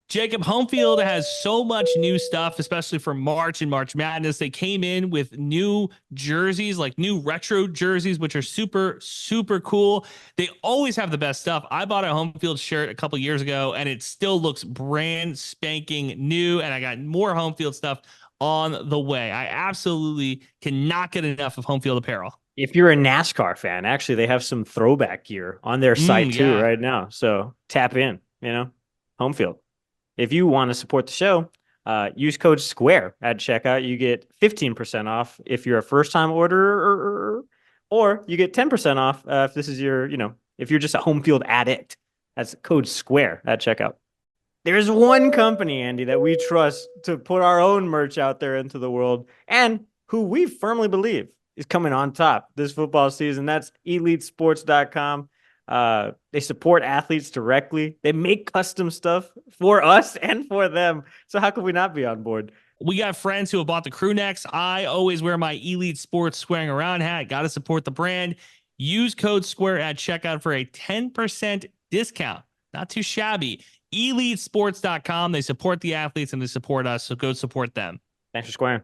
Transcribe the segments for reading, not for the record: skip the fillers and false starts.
Jakob, home field has so much new stuff, especially for March and March Madness. They came in with new jerseys, like new retro jerseys, which are super, super cool. They always have the best stuff. I bought a home field shirt a couple years ago, and it still looks brand spanking new. And I got more home field stuff on the way. I absolutely cannot get enough of home field apparel. If you're a NASCAR fan, actually, they have some throwback gear on their site too right now. So tap in, home field. If you want to support the show, use code SQUARE at checkout. You get 15% off if you're a first-time orderer, or you get 10% off if this is your, if you're just a home field addict. That's code SQUARE at checkout. There's one company, Andy, that we trust to put our own merch out there into the world, and who we firmly believe is coming on top this football season. That's EliteSports.com. They support athletes directly. They make custom stuff for us and for them. So how could we not be on board? We got friends who have bought the crew necks. I always wear my Elite Sports Squaring Around hat. Got to support the brand. Use code SQUARE at checkout for a 10% discount. Not too shabby. EliteSports.com. They support the athletes and they support us. So go support them. Thanks for squaring.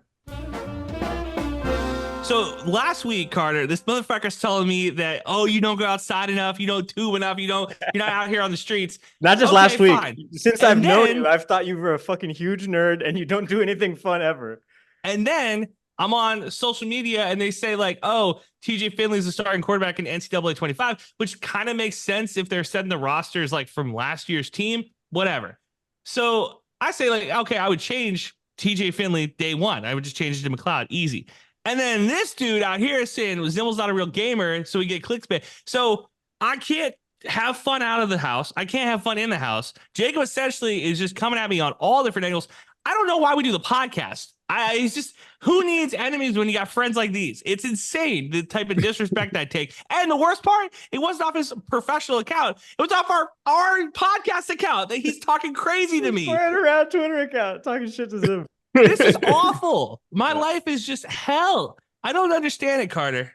So last week, Carter, this motherfucker's telling me that, you don't go outside enough, you don't tube enough, you're not out here on the streets. Not just last week. Fine. Since I've known you, I've thought you were a fucking huge nerd and you don't do anything fun ever. And then I'm on social media and they say like, TJ Finley's the starting quarterback in NCAA 25, which kind of makes sense if they're setting the rosters like from last year's team, whatever. So I say like, okay, I would change TJ Finley day one. I would just change it to McLeod. Easy. And then this dude out here is saying Zimmel's not a real gamer, so we get clickbait. So I can't have fun out of the house. I can't have fun in the house. Jakob essentially is just coming at me on all different angles. I don't know why we do the podcast. It's just, who needs enemies when you got friends like these? It's insane, the type of disrespect I take. And the worst part, it wasn't off his professional account. It was off our podcast account that he's talking crazy to me. Right around Twitter account, talking shit to Zim. This is awful. My life is just hell. I don't understand it, Carter.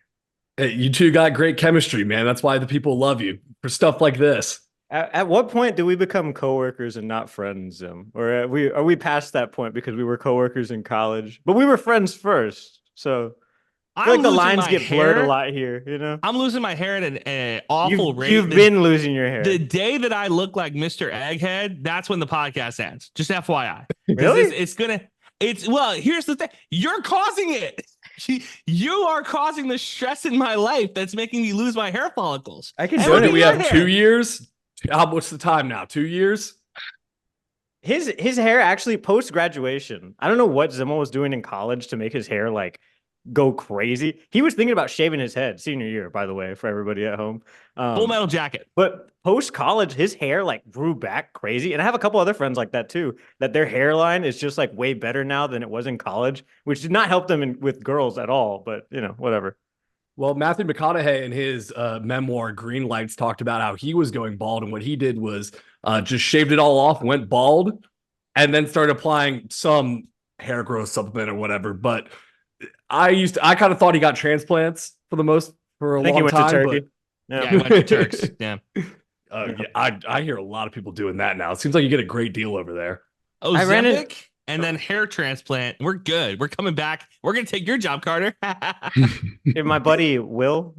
Hey, you two got great chemistry, man. That's why the people love you for stuff like this. At what point do we become coworkers and not friends, Zim? Or are we past that point because we were coworkers in college? But we were friends first, so I feel like the lines get blurred a lot here. I'm losing my hair at an awful rate. You've been losing your hair. The day that I look like Mr. Egghead, that's when the podcast ends. Just FYI. Really? Well, here's the thing. You're causing it. You are causing the stress in my life that's making me lose my hair follicles. So do we have 2 years? What's the time now? 2 years? His hair actually post-graduation. I don't know what Zimmel was doing in college to make his hair like go crazy. He was thinking about shaving his head senior year, by the way, for everybody at home. Full Metal Jacket. But post-college, his hair like grew back crazy. And I have a couple other friends like that too, that their hairline is just like way better now than it was in college, which did not help them with girls at all. But, whatever. Well, Matthew McConaughey in his memoir, Green Lights, talked about how he was going bald. And what he did was just shaved it all off, went bald, and then started applying some hair growth supplement or whatever. But I kind of thought he got transplants for a long time. He went to Turkey. Yeah, he went to Turks. Yeah. I hear a lot of people doing that now. It seems like you get a great deal over there. Ozempic and then hair transplant. We're good. We're coming back. We're going to take your job, Carter. If my buddy Will,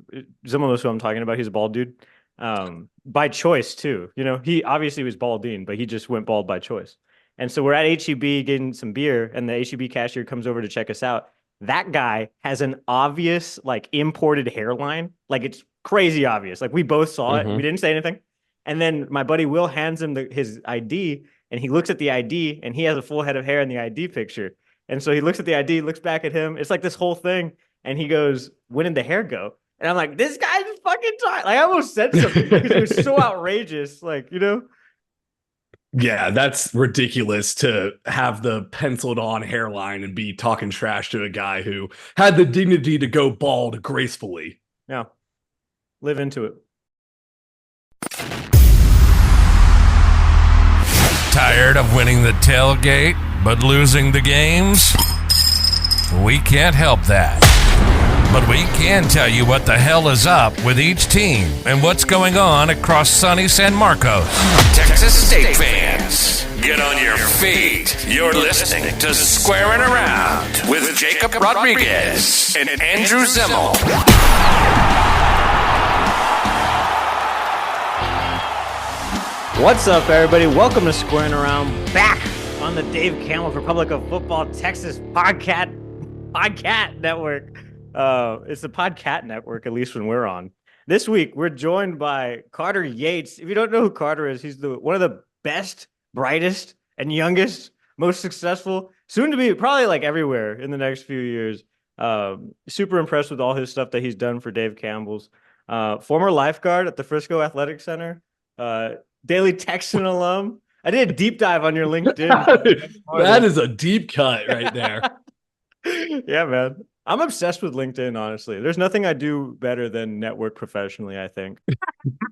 Zimmel knows who I'm talking about. He's a bald dude. By choice too. He obviously was balding, but he just went bald by choice. And so we're at HEB getting some beer, and the HEB cashier comes over to check us out. That guy has an obvious, like, imported hairline. Like, it's crazy obvious. Like, we both saw it. We didn't say anything. And then my buddy Will hands him his ID, and he looks at the ID, and he has a full head of hair in the ID picture. And so he looks at the ID, looks back at him. It's like this whole thing. And he goes, "When did the hair go?" And I'm like, this guy's fucking tired. Like, I almost said something because it was so outrageous. Like, Yeah, that's ridiculous to have the penciled on hairline and be talking trash to a guy who had the dignity to go bald gracefully. Yeah. Live into it. Tired of winning the tailgate but losing the games? We can't help that. But we can tell you what the hell is up with each team and what's going on across sunny San Marcos. Texas State fans, Get on your feet. You're listening to Squarin' Around with Jacob Rodriguez and Andrew Zimmel. What's up, everybody? Welcome to Squarin' Around, back on the Dave Campbell's Republic of Football Texas Podcat Network. It's the Podcat Network, at least when we're on. This week, we're joined by Carter Yates. If you don't know who Carter is, he's one of the best, brightest, and youngest, most successful, soon to be probably like everywhere in the next few years. Super impressed with all his stuff that he's done for Dave Campbell's. Former lifeguard at the Frisco Athletic Center. Daily Texan alum. I did a deep dive on your LinkedIn. That is a deep cut right there. Yeah, man. I'm obsessed with LinkedIn, honestly. There's nothing I do better than network professionally, I think.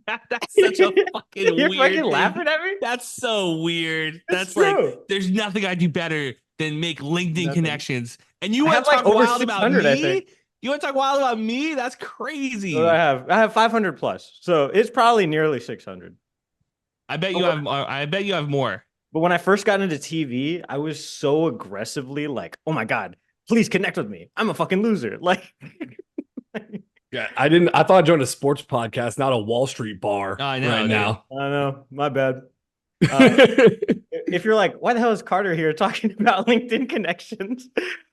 That's such a fucking You're weird fucking laughing at me? That's so weird. That's true. like, there's nothing I do better than make LinkedIn Nothing. connections. And you I want have to talk like over wild about 600, I me? think. You want to talk wild about me? That's crazy. So I have 500 plus. So it's probably nearly 600. I bet you have more. But when I first got into TV, I was so aggressively like, oh my God, please connect with me. I'm a fucking loser. Like, Yeah, I thought I joined a sports podcast, not a Wall Street bar. I know, right dude. now. I know, my bad. If you're like, why the hell is Carter here talking about LinkedIn connections?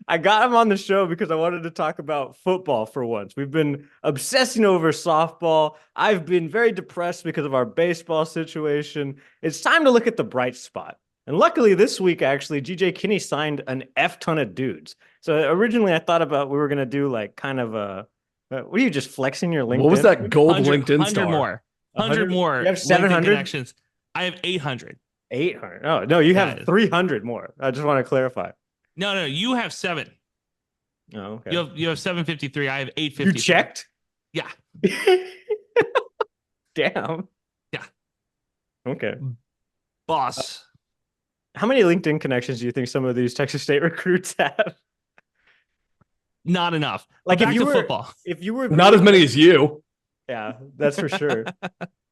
I got him on the show because I wanted to talk about football for once. We've been obsessing over softball. I've been very depressed because of our baseball situation. It's time to look at the bright spot. And luckily this week, actually, GJ Kinney signed an F ton of dudes. So originally I thought about we were going to do like kind of a, what are you just flexing your LinkedIn? What was that gold 100 LinkedIn star? more. 100 more. You have LinkedIn 700 connections. I have 800. 800. Oh, no, you have Yeah. 300 more. I just want to clarify. No, you have 7. Oh, okay. You have 753. I have 853. You checked? Yeah. Damn. Yeah. Okay. Boss. How many LinkedIn connections do you think some of these Texas State recruits have? Not enough. Like Back if you to were football. if you were Not as many as you. Yeah, that's for sure.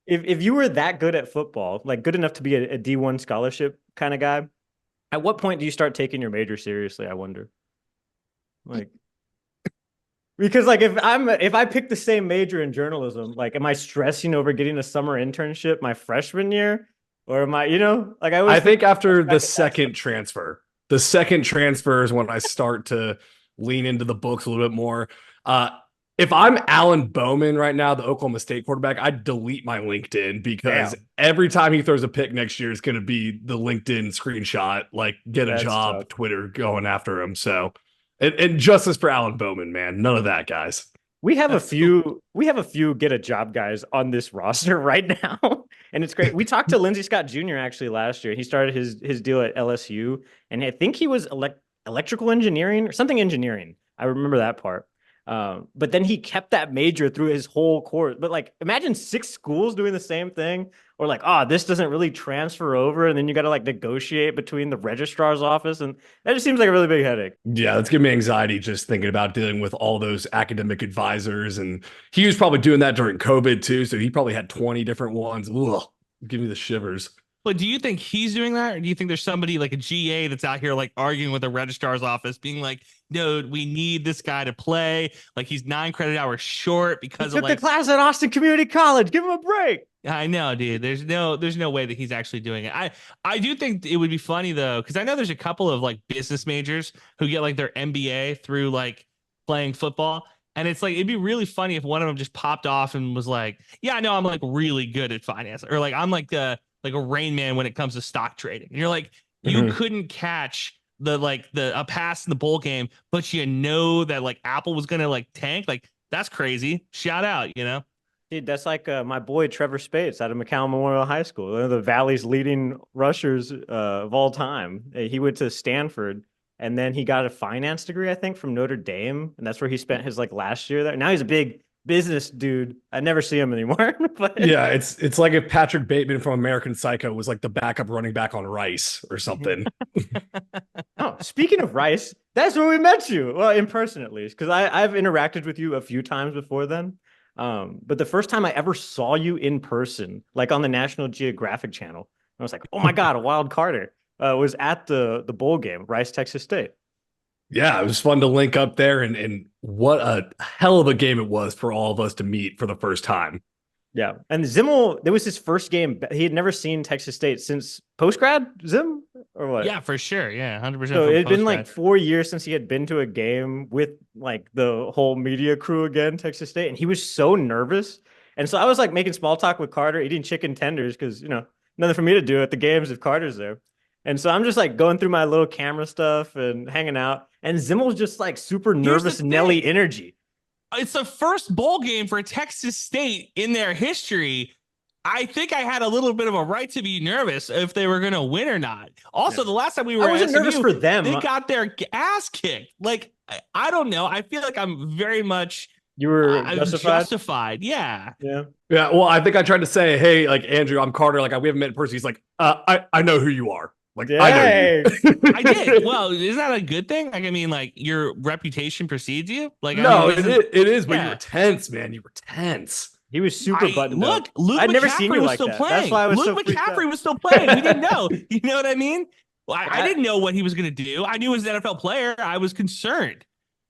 If you were that good at football, like good enough to be a D1 scholarship kind of guy, at what point do you start taking your major seriously, I wonder? Like, because like if I pick the same major in journalism, like am I stressing over getting a summer internship my freshman year? Or am I, like I think after the second transfer is when I start to lean into the books a little bit more. If I'm Alan Bowman right now, the Oklahoma State quarterback, I'd delete my LinkedIn because every time he throws a pick next year, it's going to be the LinkedIn screenshot, like get a job, tough. Twitter going after him. So, and justice for Alan Bowman, man. None of that, guys. We have a few get a job guys on this roster right now. And it's great. We talked to Lindsey Scott Jr. actually last year. He started his deal at LSU, and I think he was electrical engineering or something engineering. I remember that part. But then he kept that major through his whole course. But like, imagine 6 schools doing the same thing, or like, this doesn't really transfer over, and then you got to like negotiate between the registrar's office, and that just seems like a really big headache. Yeah, that's giving me anxiety just thinking about dealing with all those academic advisors, and he was probably doing that during COVID too, so he probably had 20 different ones. Ugh, give me the shivers. But do you think he's doing that? Or do you think there's somebody like a GA that's out here like arguing with the registrar's office, being like, no, we need this guy to play. Like he's 9 credit hours short because He of took like the class at Austin Community College. Give him a break. I know, dude. There's no way that he's actually doing it. I do think it would be funny though, because I know there's a couple of like business majors who get like their MBA through like playing football. And it's like, it'd be really funny if one of them just popped off and was like, yeah, I know I'm like really good at finance, or like I'm like a Rain Man when it comes to stock trading. And you're like, you couldn't catch a pass in the bowl game, but you know that like Apple was gonna like tank. Like that's crazy. Shout out, Dude, that's like my boy Trevor Spates out of McCallum Memorial High School, one of the Valley's leading rushers of all time. He went to Stanford, and then he got a finance degree, I think, from Notre Dame, and that's where he spent his like last year there. Now he's a big business dude. I never see him anymore. But yeah, it's like if Patrick Bateman from American Psycho was like the backup running back on Rice or something. Oh, speaking of Rice, that's where we met you. Well, in person at least, because I've interacted with you a few times before then. But the first time I ever saw you in person, like on the National Geographic channel, I was like, oh my God, a Wild Carter was at the bowl game, Rice, Texas State. Yeah, it was fun to link up there, and what a hell of a game it was for all of us to meet for the first time. Yeah. And Zimmel, there was his first game. He had never seen Texas State since post-grad, Zim, or what? Yeah, for sure. Yeah, 100%. So it had been like 4 years since he had been to a game with like the whole media crew again, Texas State. And he was so nervous. And so I was like making small talk with Carter, eating chicken tenders because, you know, nothing for me to do at the games if Carter's there. And so I'm just like going through my little camera stuff and hanging out. And Zimmel's just like super nervous, Nelly energy. It's the first bowl game for Texas State in their history. I think I had a little bit of a right to be nervous if they were going to win or not. Also, the last time we were I wasn't nervous for them. They got their ass kicked. Like, I don't know. I feel like I'm very much justified. Yeah. Yeah. Well, I think I tried to say, hey, like, Andrew, I'm Carter. Like, we haven't met in person. He's like, I know who you are. Like, I know you. I did. Well, isn't that a good thing? Like, I mean, like, your reputation precedes you. Like, no, I mean, it is, but you were tense, man. You were tense. He was super buttoned up. Luke I'd never McCaffrey seen you was like still that. playing. That's why I was Luke so McCaffrey was still playing. We didn't know. You know what I mean? Well, I didn't know what he was going to do. I knew he was an NFL player. I was concerned.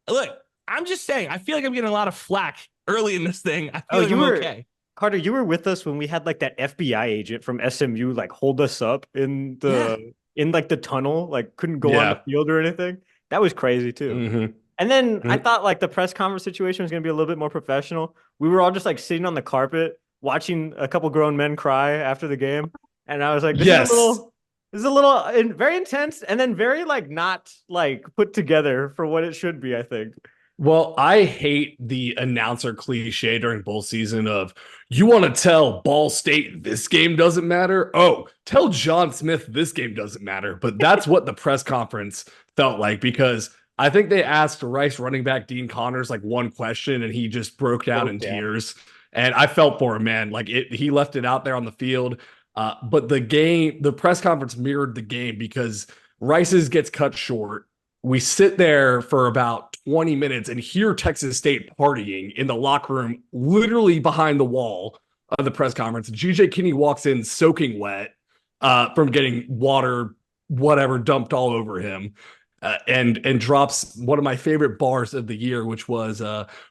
Look, I'm just saying, I feel like I'm getting a lot of flack early in this thing. I feel like I'm okay. Carter, you were with us when we had like that FBI agent from SMU like hold us up in the in like the tunnel, like couldn't go on the field or anything. That was crazy too. Mm-hmm. And then I thought like the press conference situation was going to be a little bit more professional. We were all just like sitting on the carpet watching a couple grown men cry after the game. And I was like, this is a little very intense and then very like not like put together for what it should be, I think. Well, I hate the announcer cliche during bowl season of you want to tell Ball State this game doesn't matter. Oh, tell John Smith this game doesn't matter. But that's what the press conference felt like, because I think they asked Rice running back Dean Connors like one question and he just broke down in tears. And I felt for him, man. Like he left it out there on the field. But the press conference mirrored the game because Rice's gets cut short. We sit there for about 20 minutes and hear Texas State partying in the locker room, literally behind the wall of the press conference. GJ Kinney walks in soaking wet from getting water, whatever, dumped all over him, and drops one of my favorite bars of the year, which was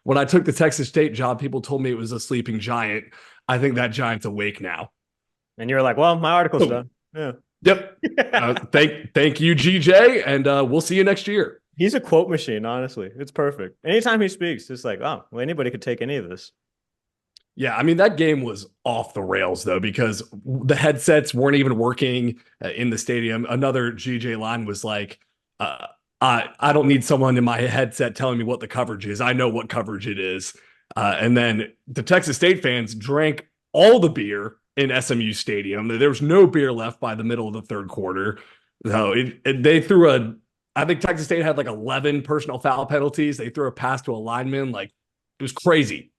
when I took the Texas State job, people told me it was a sleeping giant. I think that giant's awake now. And you're like, well, my article's done. Yeah. Yep. Thank you, GJ, and we'll see you next year. He's a quote machine, honestly. It's perfect. Anytime he speaks, it's like, oh, well, anybody could take any of this. Yeah, I mean, that game was off the rails, though, because the headsets weren't even working in the stadium. Another GJ line was like, I don't need someone in my headset telling me what the coverage is. I know what coverage it is. And then the Texas State fans drank all the beer in SMU Stadium. There was no beer left by the middle of the third quarter. So they threw I think Texas State had like 11 personal foul penalties. They threw a pass to a lineman. Like, it was crazy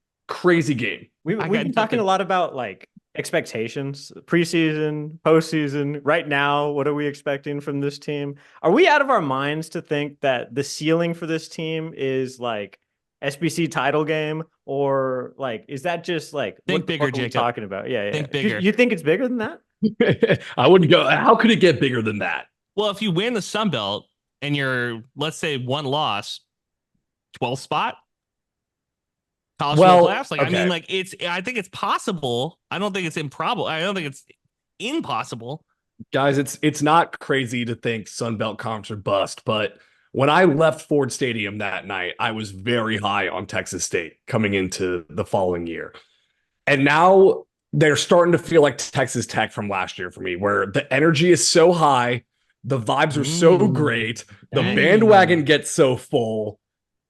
game. We've been talking a lot about like expectations, preseason, postseason. Right now, what are we expecting from this team? Are we out of our minds to think that the ceiling for this team is like SBC title game, or like is that just like think bigger, Jacob? Talking about? Yeah. Think bigger. You think it's bigger than that? I wouldn't go. How could it get bigger than that? Well, if you win the Sun Belt and you're, let's say, one loss, 12th spot, college playoffs. Like, okay. I mean, like I think it's possible. I don't think it's improbable. I don't think it's impossible. Guys, it's not crazy to think Sun Belt Conference or bust, but when I left Ford Stadium that night, I was very high on Texas State coming into the following year. And now they're starting to feel like Texas Tech from last year for me, where the energy is so high, the vibes are so great, the bandwagon gets so full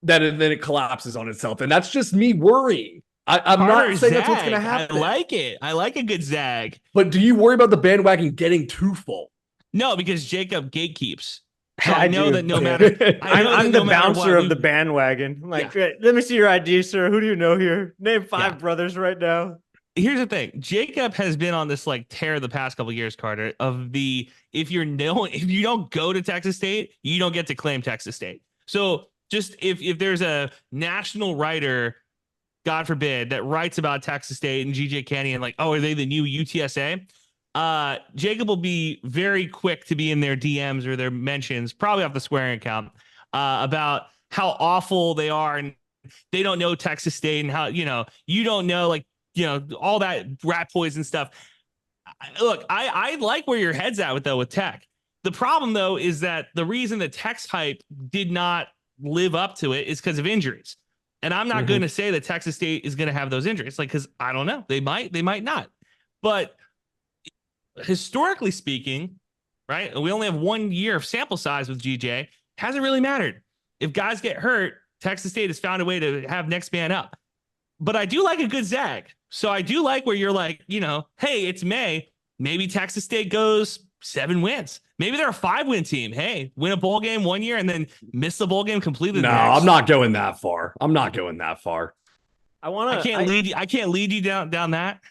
that then it collapses on itself. And that's just me worrying. I'm not saying that's what's going to happen. I like it. I like a good zag. But do you worry about the bandwagon getting too full? No, because Jacob gatekeeps. So I know that no matter. I'm the bouncer of the bandwagon. I'm like, let me see your ID, sir. Who do you know here? Name 5 brothers right now. Here's the thing. Jacob has been on this like tear the past couple of years, Carter, of the if you don't go to Texas State, you don't get to claim Texas State. So just if there's a national writer, God forbid, that writes about Texas State and GJ Kenny and like, oh, are they the new UTSA? Jakob will be very quick to be in their DMs or their mentions, probably off the Squarin account, about how awful they are and they don't know Texas State and how, you don't know, like, all that rat poison stuff. Look, I like where your head's at with Tech. The problem, though, is that the reason the Tech's hype did not live up to it is because of injuries. And I'm not going to say that Texas State is going to have those injuries, because I don't know. They might not. But historically speaking, right, we only have 1 year of sample size with GJ. Hasn't really mattered. If guys get hurt, Texas State has found a way to have next man up. But I do like a good zag. So I do like where you're like, hey, it's May. Maybe Texas State goes 7 wins. Maybe they're a 5-win team. Hey, win a bowl game 1 year and then miss the bowl game completely. No, I'm not going that far. I can't lead you down that.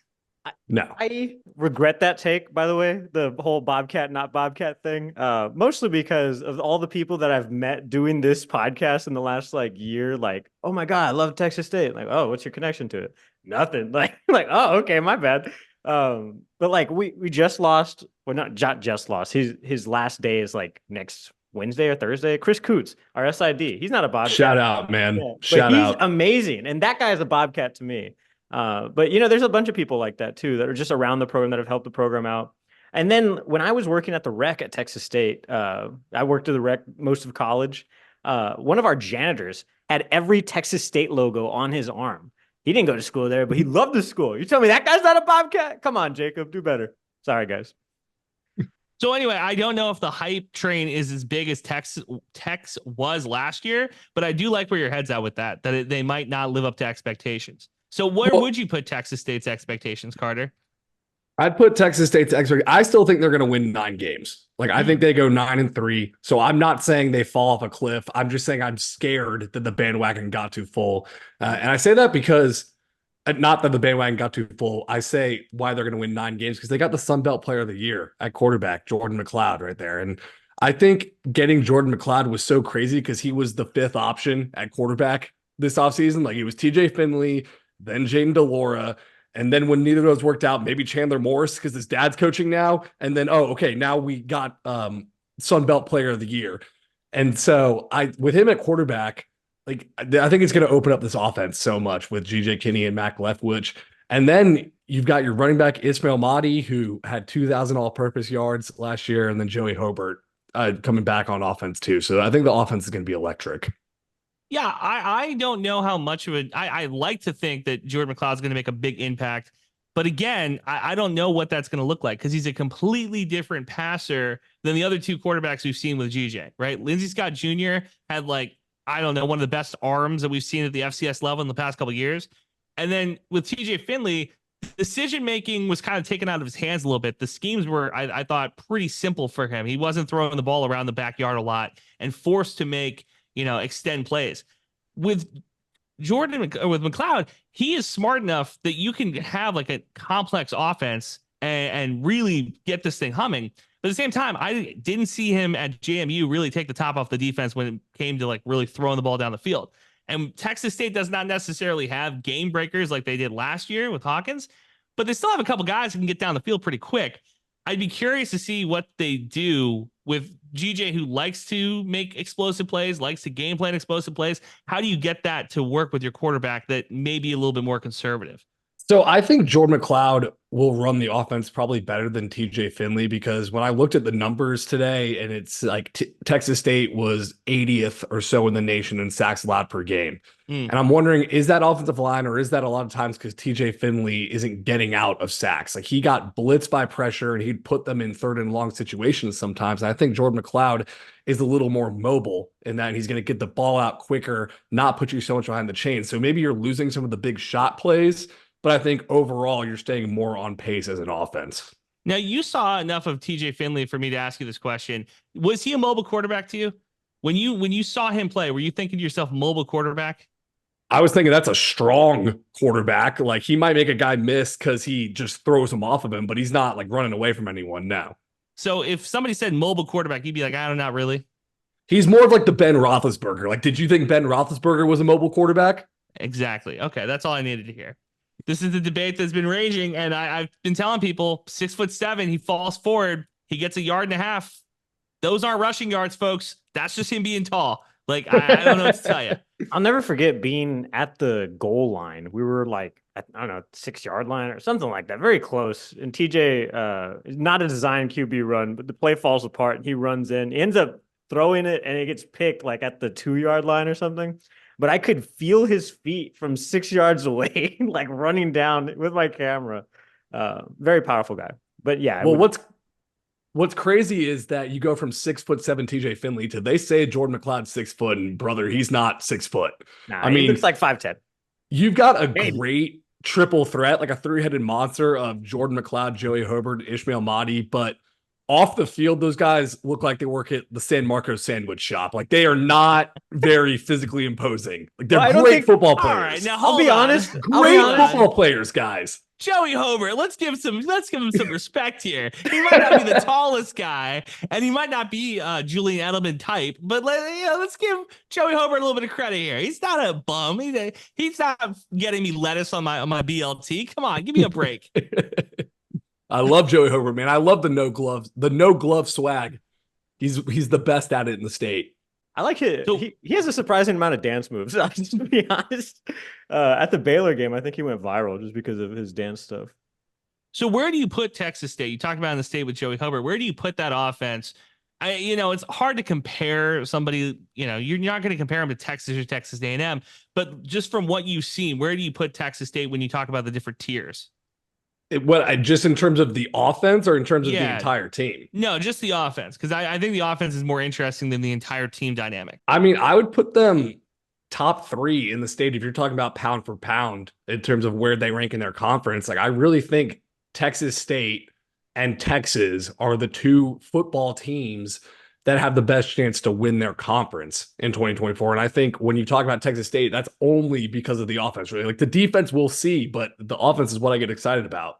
No, I regret that take, by the way, the whole Bobcat, not Bobcat thing, mostly because of all the people that I've met doing this podcast in the last year. Like, oh my God, I love Texas State. Like, oh, what's your connection to it? Nothing. Like, oh, okay, my bad. But we just lost, well, not just lost. His last day is next Wednesday or Thursday. Chris Coots, our SID. He's not a Bobcat. Shout out, man. Yeah, Shout out. He's amazing. And that guy is a Bobcat to me. But there's a bunch of people like that too that are just around the program that have helped the program out. And then when I was working at the rec at Texas State, I worked at the rec most of college. One of our janitors had every Texas State logo on his arm. He didn't go to school there, but he loved the school. You tell me that guy's not a Bobcat? Come on, Jakob, do better. Sorry, guys. So anyway, I don't know if the hype train is as big as Tex was last year, but I do like where your head's at with that they might not live up to expectations. So where would you put Texas State's expectations, Carter? I'd put Texas State's expectations. I still think they're going to win 9 games. I think they go 9-3. So I'm not saying they fall off a cliff. I'm just saying I'm scared that the bandwagon got too full. And I say that because, not that the bandwagon got too full, I say why they're going to win 9 games, because they got the Sun Belt Player of the Year at quarterback, Jordan McLeod, right there. And I think getting Jordan McLeod was so crazy because he was the 5th option at quarterback this offseason. It was TJ Finley, then Jaden DeLora, and then when neither of those worked out, maybe Chandler Morris because his dad's coaching now, and then now we got Sun Belt Player of the Year. And so with him at quarterback, I think it's going to open up this offense so much with GJ Kinney and Mac Leftwich. And then you've got your running back Ismail Mahdi, who had 2,000 all-purpose yards last year, and then Joey Hobart coming back on offense too. So I think the offense is going to be electric. Yeah, I don't know how much of it. I like to think that Jordan McLeod is going to make a big impact. But again, I don't know what that's going to look like because he's a completely different passer than the other 2 quarterbacks we've seen with GJ, right? Lindsey Scott Jr. had one of the best arms that we've seen at the FCS level in the past couple of years. And then with TJ Finley, decision-making was kind of taken out of his hands a little bit. The schemes were, I thought, pretty simple for him. He wasn't throwing the ball around the backyard a lot and forced to make extend plays. With McLeod, he is smart enough that you can have a complex offense and really get this thing humming. But at the same time, I didn't see him at JMU really take the top off the defense when it came to really throwing the ball down the field. And Texas State does not necessarily have game breakers like they did last year with Hawkins, but they still have a couple guys who can get down the field pretty quick. I'd be curious to see what they do with GJ, who likes to make explosive plays, likes to game plan explosive plays. How do you get that to work with your quarterback that may be a little bit more conservative? So I think Jordan McLeod will run the offense probably better than TJ Finley, because when I looked at the numbers today, and it's Texas State was 80th or so in the nation in sacks allowed per game. And I'm wondering, is that offensive line, or is that a lot of times because TJ Finley isn't getting out of sacks? He got blitzed by pressure and he'd put them in 3rd and long situations sometimes. And I think Jordan McLeod is a little more mobile in that he's going to get the ball out quicker, not put you so much behind the chains. So maybe you're losing some of the big shot plays, but I think overall you're staying more on pace as an offense. Now, you saw enough of TJ Finley for me to ask you this question. Was he a mobile quarterback to you? When you saw him play, were you thinking to yourself, mobile quarterback? I was thinking that's a strong quarterback. He might make a guy miss because he just throws him off of him, but he's not running away from anyone now. So if somebody said mobile quarterback, you'd be like, I don't know, not really. He's more of the Ben Roethlisberger. Did you think Ben Roethlisberger was a mobile quarterback? Exactly. Okay, that's all I needed to hear. This is the debate that's been raging, and I've been telling people 6'7", he falls forward, he gets 1.5 yards. Those aren't rushing yards, folks. That's just him being tall. Like, I don't know what to tell you. I'll never forget being at the goal line. We were like, I don't know, 6-yard line or something like that, very close. And TJ, not a design QB run, but the play falls apart and he runs in, he ends up throwing it and it gets picked like at the 2-yard line or something. But I could feel his feet from 6 yards away, like running down with my camera. Very powerful guy. But yeah. Well, what's crazy is that you go from 6'7" TJ Finley to they say Jordan McLeod's 6 foot, and brother, he's not 6 foot. Nah, he looks like 5'10". You've got a great triple threat, like a 3-headed monster of Jordan McLeod, Joey Hobart, Ishmael Mahdi, but off the field, those guys look like they work at the San Marcos sandwich shop. Like they are not very physically imposing. Like they're great football players. All right, now I'll be honest. Great football players, guys. Joey Hobart, let's give him some respect here. He might not be the tallest guy, and he might not be Julian Edelman type, but let's give Joey Hobart a little bit of credit here. He's not a bum. He's not getting me lettuce on my BLT. Come on, give me a break. I love Joey Hobart, man. I love the no glove swag. He's the best at it in the state. I like it. So, he has a surprising amount of dance moves. Just to be honest, at the Baylor game, I think he went viral just because of his dance stuff. So where do you put Texas State? You talked about in the state with Joey Hobart. Where do you put that offense? It's hard to compare somebody. You're not going to compare them to Texas or Texas A&M, but just from what you've seen, where do you put Texas State when you talk about the different tiers? Just in terms of the offense or in terms of the entire team? No, just the offense, because I think the offense is more interesting than the entire team dynamic. I mean, I would put them top 3 in the state if you're talking about pound for pound in terms of where they rank in their conference. Like, I really think Texas State and Texas are the 2 football teams that have the best chance to win their conference in 2024. And I think when you talk about Texas State, that's only because of the offense, really. Like, the defense we'll see, but the offense is what I get excited about.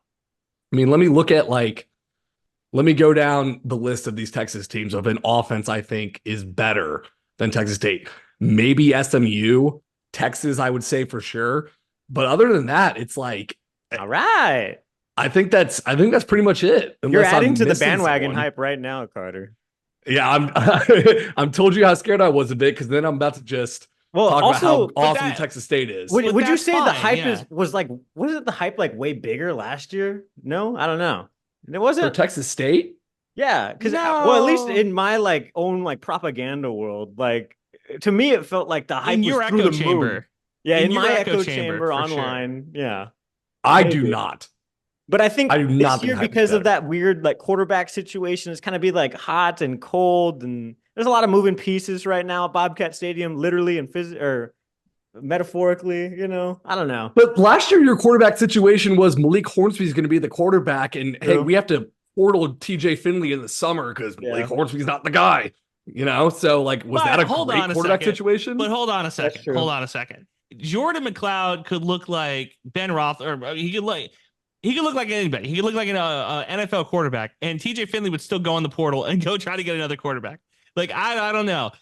I mean, let me go down the list of these Texas teams of an offense I think is better than Texas State. Maybe SMU, Texas, I would say for sure. But other than that, it's like, all right. I think that's pretty much it. You're adding to the bandwagon hype right now, Carter. Yeah, I'm told you how scared I was a bit, because then I'm about to just talk about how awesome Texas State is. Would you say the hype wasn't the hype like way bigger last year? No, I don't know. It wasn't for Texas State. Yeah, because at least in my own propaganda world, to me it felt like the hype in your was echo chamber. Moon. Yeah, in my echo chamber online. Sure. Yeah, I do not. But I think this year, because of that weird quarterback situation, it's kind of be hot and cold, and there's a lot of moving pieces right now at Bobcat Stadium, literally and metaphorically. I don't know. But last year, your quarterback situation was Malik Hornsby is going to be the quarterback, and hey, we have to portal TJ Finley in the summer because Malik Hornsby's not the guy. So was that a great quarterback situation? But hold on a second. Jordan McLeod could look like Ben Roth, or he could look like anybody. He could look like an NFL quarterback, and TJ Finley would still go on the portal and go try to get another quarterback. I don't know.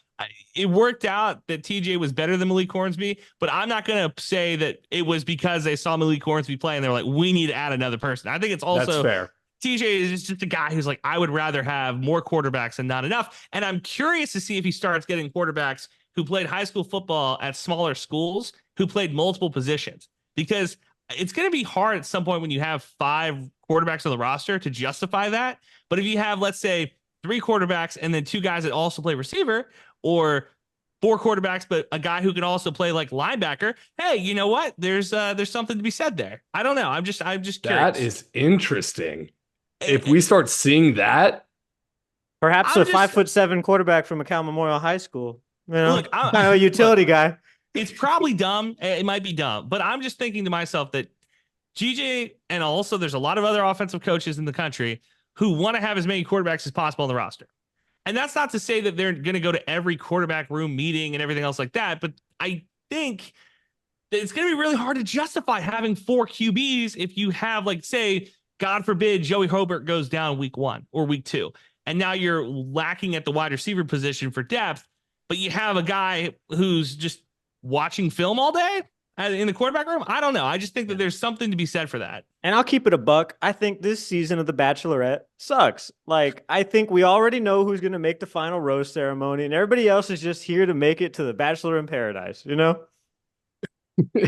It worked out that TJ was better than Malik Hornsby, but I'm not going to say that it was because they saw Malik Hornsby play and they're like, we need to add another person. I think it's also that's fair. TJ is just a guy who's like, I would rather have more quarterbacks and not enough. And I'm curious to see if he starts getting quarterbacks who played high school football at smaller schools, who played multiple positions, because it's going to be hard at some point when you have 5 quarterbacks on the roster to justify that. But if you have, let's say, 3 quarterbacks and then 2 guys that also play receiver, or 4 quarterbacks, but a guy who can also play linebacker, hey, you know what? There's something to be said there. I don't know. I'm just curious. That is interesting. If we start seeing that, perhaps a 5'7" quarterback from McCall Memorial High School, kind of a utility guy. It's probably dumb. It might be dumb, but I'm just thinking to myself that GJ, and also there's a lot of other offensive coaches in the country who want to have as many quarterbacks as possible on the roster. And that's not to say that they're going to go to every quarterback room meeting and everything else like that. But I think that it's going to be really hard to justify having 4 QBs if you have, say, God forbid, Joey Hobart goes down week 1 or week 2. And now you're lacking at the wide receiver position for depth, but you have a guy who's just watching film all day. in the quarterback room? I don't know. I just think that there's something to be said for that. And I'll keep it a buck. I think this season of The Bachelorette sucks. Like, I think we already know who's going to make the final rose ceremony, and everybody else is just here to make it to the Bachelor in Paradise, you know?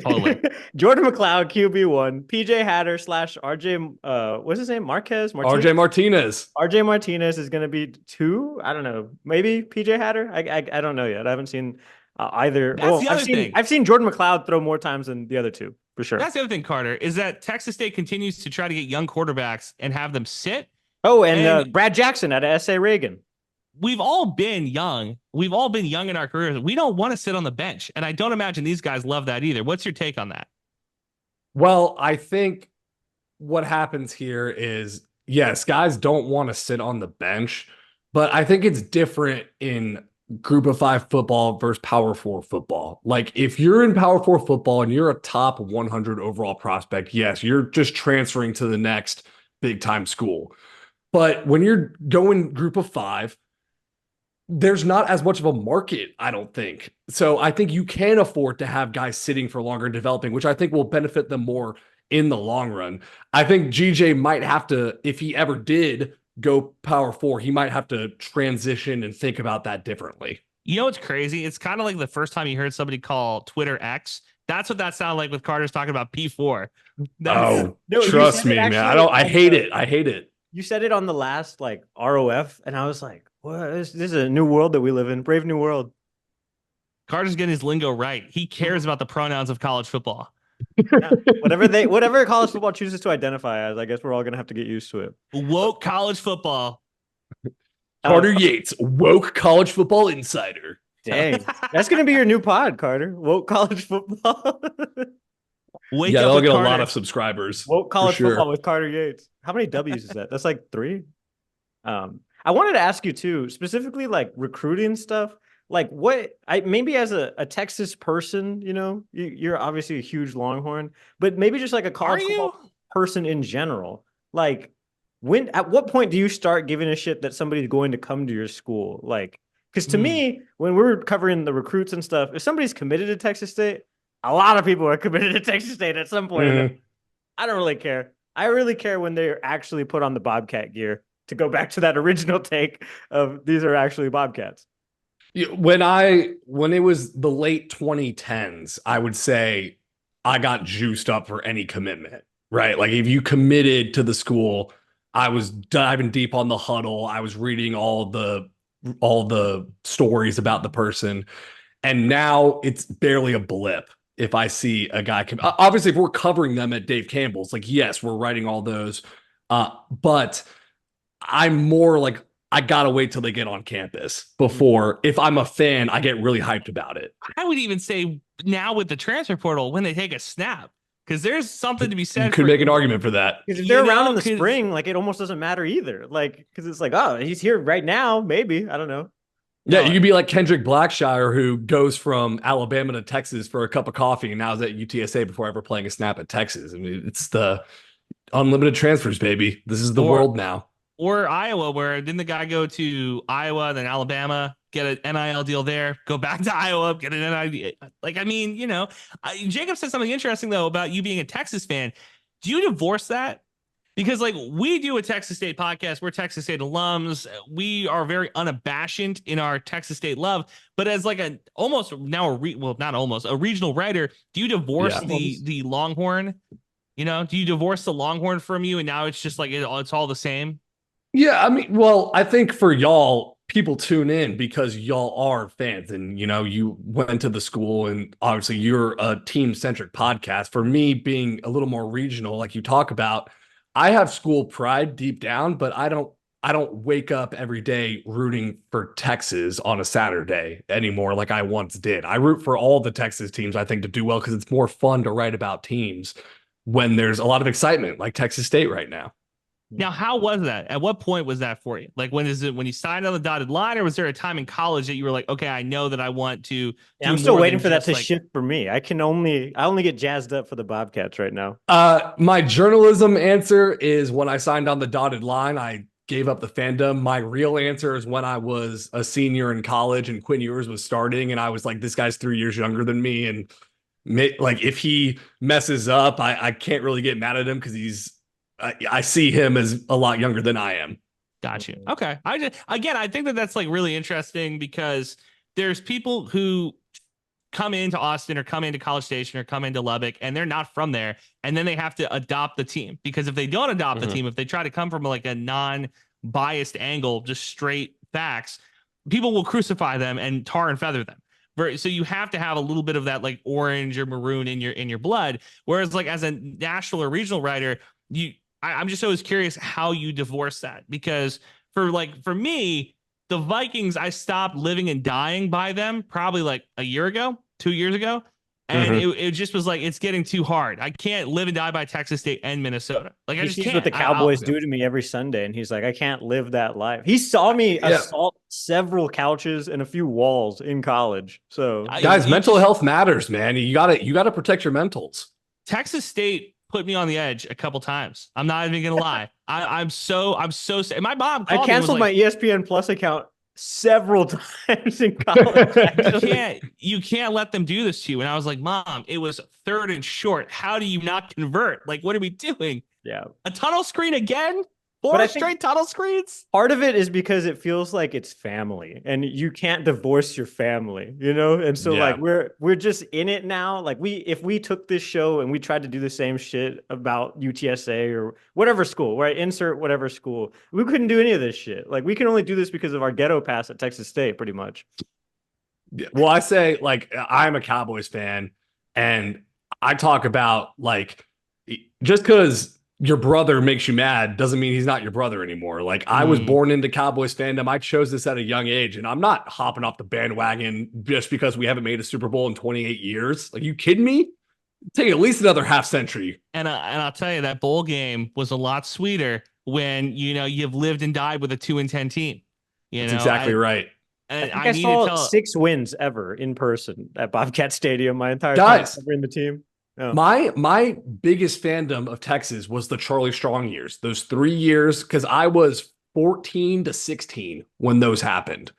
Totally. Jordan McLeod, QB1, PJ Hatter / RJ, what's his name? Martinez? RJ Martinez. RJ Martinez is going to be 2. I don't know. Maybe PJ Hatter? I don't know yet. I haven't seen either. That's the other thing. I've seen Jordan McLeod throw more times than the other two, for sure. That's the other thing, Carter, is that Texas State continues to try to get young quarterbacks and have them sit. Oh, and Brad Jackson out of S.A. Reagan. We've all been young. We've all been young in our careers. We don't want to sit on the bench. And I don't imagine these guys love that either. What's your take on that? Well, I think what happens here is, yes, guys don't want to sit on the bench, but I think it's different in Group of 5 football versus Power 4 football. Like, if you're in Power 4 football and you're a top 100 overall prospect, yes, you're just transferring to the next big time school. But when you're going Group of 5, there's not as much of a market, I don't think. So I think you can afford to have guys sitting for longer and developing, which I think will benefit them more in the long run. I think GJ might have to, if he ever did go Power 4, he might have to transition and think about that differently. You know what's crazy? It's kind of like the first time you heard somebody call Twitter X. That's what that sounded like with Carter's talking about P4. Trust me, man. I hate it. I hate it. You said it on the last ROF, and I was like, "What? This is a new world that we live in. Brave new world." Carter's getting his lingo right. He cares about the pronouns of college football. Yeah. Whatever college football chooses to identify as, I guess we're all gonna have to get used to it. Woke college football. Carter Yates, woke college football insider. Dang, that's gonna be your new pod, Carter. Woke college football. They'll get Carter. A lot of subscribers. Woke college football with Carter Yates. How many W's is that? That's like 3. I wanted to ask you too, specifically like recruiting stuff. Like maybe as a Texas person, you know, you're obviously a huge Longhorn, but maybe just like a college football person in general. Like at what point do you start giving a shit that somebody's going to come to your school? Like, because to me, when we're covering the recruits and stuff, if somebody's committed to Texas State, a lot of people are committed to Texas State at some point. Mm-hmm. I don't really care. I really care when they're actually put on the Bobcat gear, to go back to that original take of these are actually Bobcats. When it was the late 2010s, I would say I got juiced up for any commitment, right? Like, if you committed to the school, I was diving deep on the huddle. I was reading all the stories about the person. And now it's barely a blip if I see a guy obviously, if we're covering them at Dave Campbell's, like, yes, we're writing all those. But I'm more like, I gotta wait till they get on campus before, if I'm a fan, I get really hyped about it. I would even say now with the transfer portal, when they take a snap, because there's something to be said. You could make an argument for that. Because if they're around in the spring, like, it almost doesn't matter either. Like, because it's like, oh, he's here right now, maybe. I don't know. Yeah, you could be like Kendrick Blackshire, who goes from Alabama to Texas for a cup of coffee and now is at UTSA before ever playing a snap at Texas. I mean, it's the unlimited transfers, baby. This is the world now. Or Iowa, where didn't the guy go to Iowa, then Alabama, get an NIL deal there, go back to Iowa, get an NIL. Like, I mean, you know, Jacob said something interesting, though, about you being a Texas fan. Do you divorce that? Because, like, we do a Texas State podcast. We're Texas State alums. We are very unabashed in our Texas State love. But as like a regional writer, do you divorce the Longhorn? You know, do you divorce the Longhorn from you, and now it's just like it's all the same? Yeah, I mean, well, I think for y'all, people tune in because y'all are fans, and you know, you went to the school, and obviously you're a team-centric podcast. For me, being a little more regional, like you talk about, I have school pride deep down, but I don't wake up every day rooting for Texas on a Saturday anymore like I once did. I root for all the Texas teams, I think, to do well, because it's more fun to write about teams when there's a lot of excitement, like Texas State right now. Now, how was that? At what point was that for you? Like, when you signed on the dotted line, or was there a time in college that you were like, okay, I know that I want to? Yeah, I'm still waiting for that to shift for me. I only get jazzed up for the Bobcats right now. My journalism answer is when I signed on the dotted line, I gave up the fandom. My real answer is when I was a senior in college and Quinn Ewers was starting, and I was like, this guy's 3 years younger than me, and Like if he messes up, I can't really get mad at him because I see him as a lot younger than I am. Got you. Okay. I think that's like really interesting because there's people who come into Austin or come into College Station or come into Lubbock and they're not from there. And then they have to adopt the team because if they don't adopt the team, if they try to come from like a non-biased angle, just straight facts, people will crucify them and tar and feather them. So you have to have a little bit of that like orange or maroon in your blood. Whereas like as a national or regional writer, I'm just always curious how you divorce that because for me, the Vikings, I stopped living and dying by them probably like a year ago, 2 years ago. And it just was like, it's getting too hard. I can't live and die by Texas State and Minnesota. Like I just can't. What the Cowboys do to me every Sunday. And he's like, I can't live that life. He saw me assault several couches and a few walls in college. So guys, mental health matters, man. You gotta protect your mentals. Texas State put me on the edge a couple times. I'm not even gonna lie. I'm so sad. My mom called I canceled my ESPN Plus account several times in college. You can't let them do this to you. And I was like, Mom, it was 3rd and short. How do you not convert? Like, what are we doing? Yeah. A tunnel screen again? 4 straight tunnel screens? Part of it is because it feels like it's family and you can't divorce your family, you know? And so like we're just in it now. Like if we took this show and we tried to do the same shit about UTSA or whatever school, right? Insert whatever school, we couldn't do any of this shit. Like we can only do this because of our ghetto pass at Texas State, pretty much. Yeah. Well, I say like I'm a Cowboys fan and I talk about like just because your brother makes you mad doesn't mean he's not your brother anymore. Like I was born into Cowboys fandom. I chose this at a young age and I'm not hopping off the bandwagon just because we haven't made a Super Bowl in 28 years. Like, you kidding me? Take at least another half century. And I'll tell you that bowl game was a lot sweeter when, you've lived and died with a 2-10 team. That's exactly right. And I saw 6 wins ever in person at Bobcat Stadium my entire time covering the team. Oh. My biggest fandom of Texas was the Charlie Strong years, those 3 years, because I was 14 to 16 when those happened.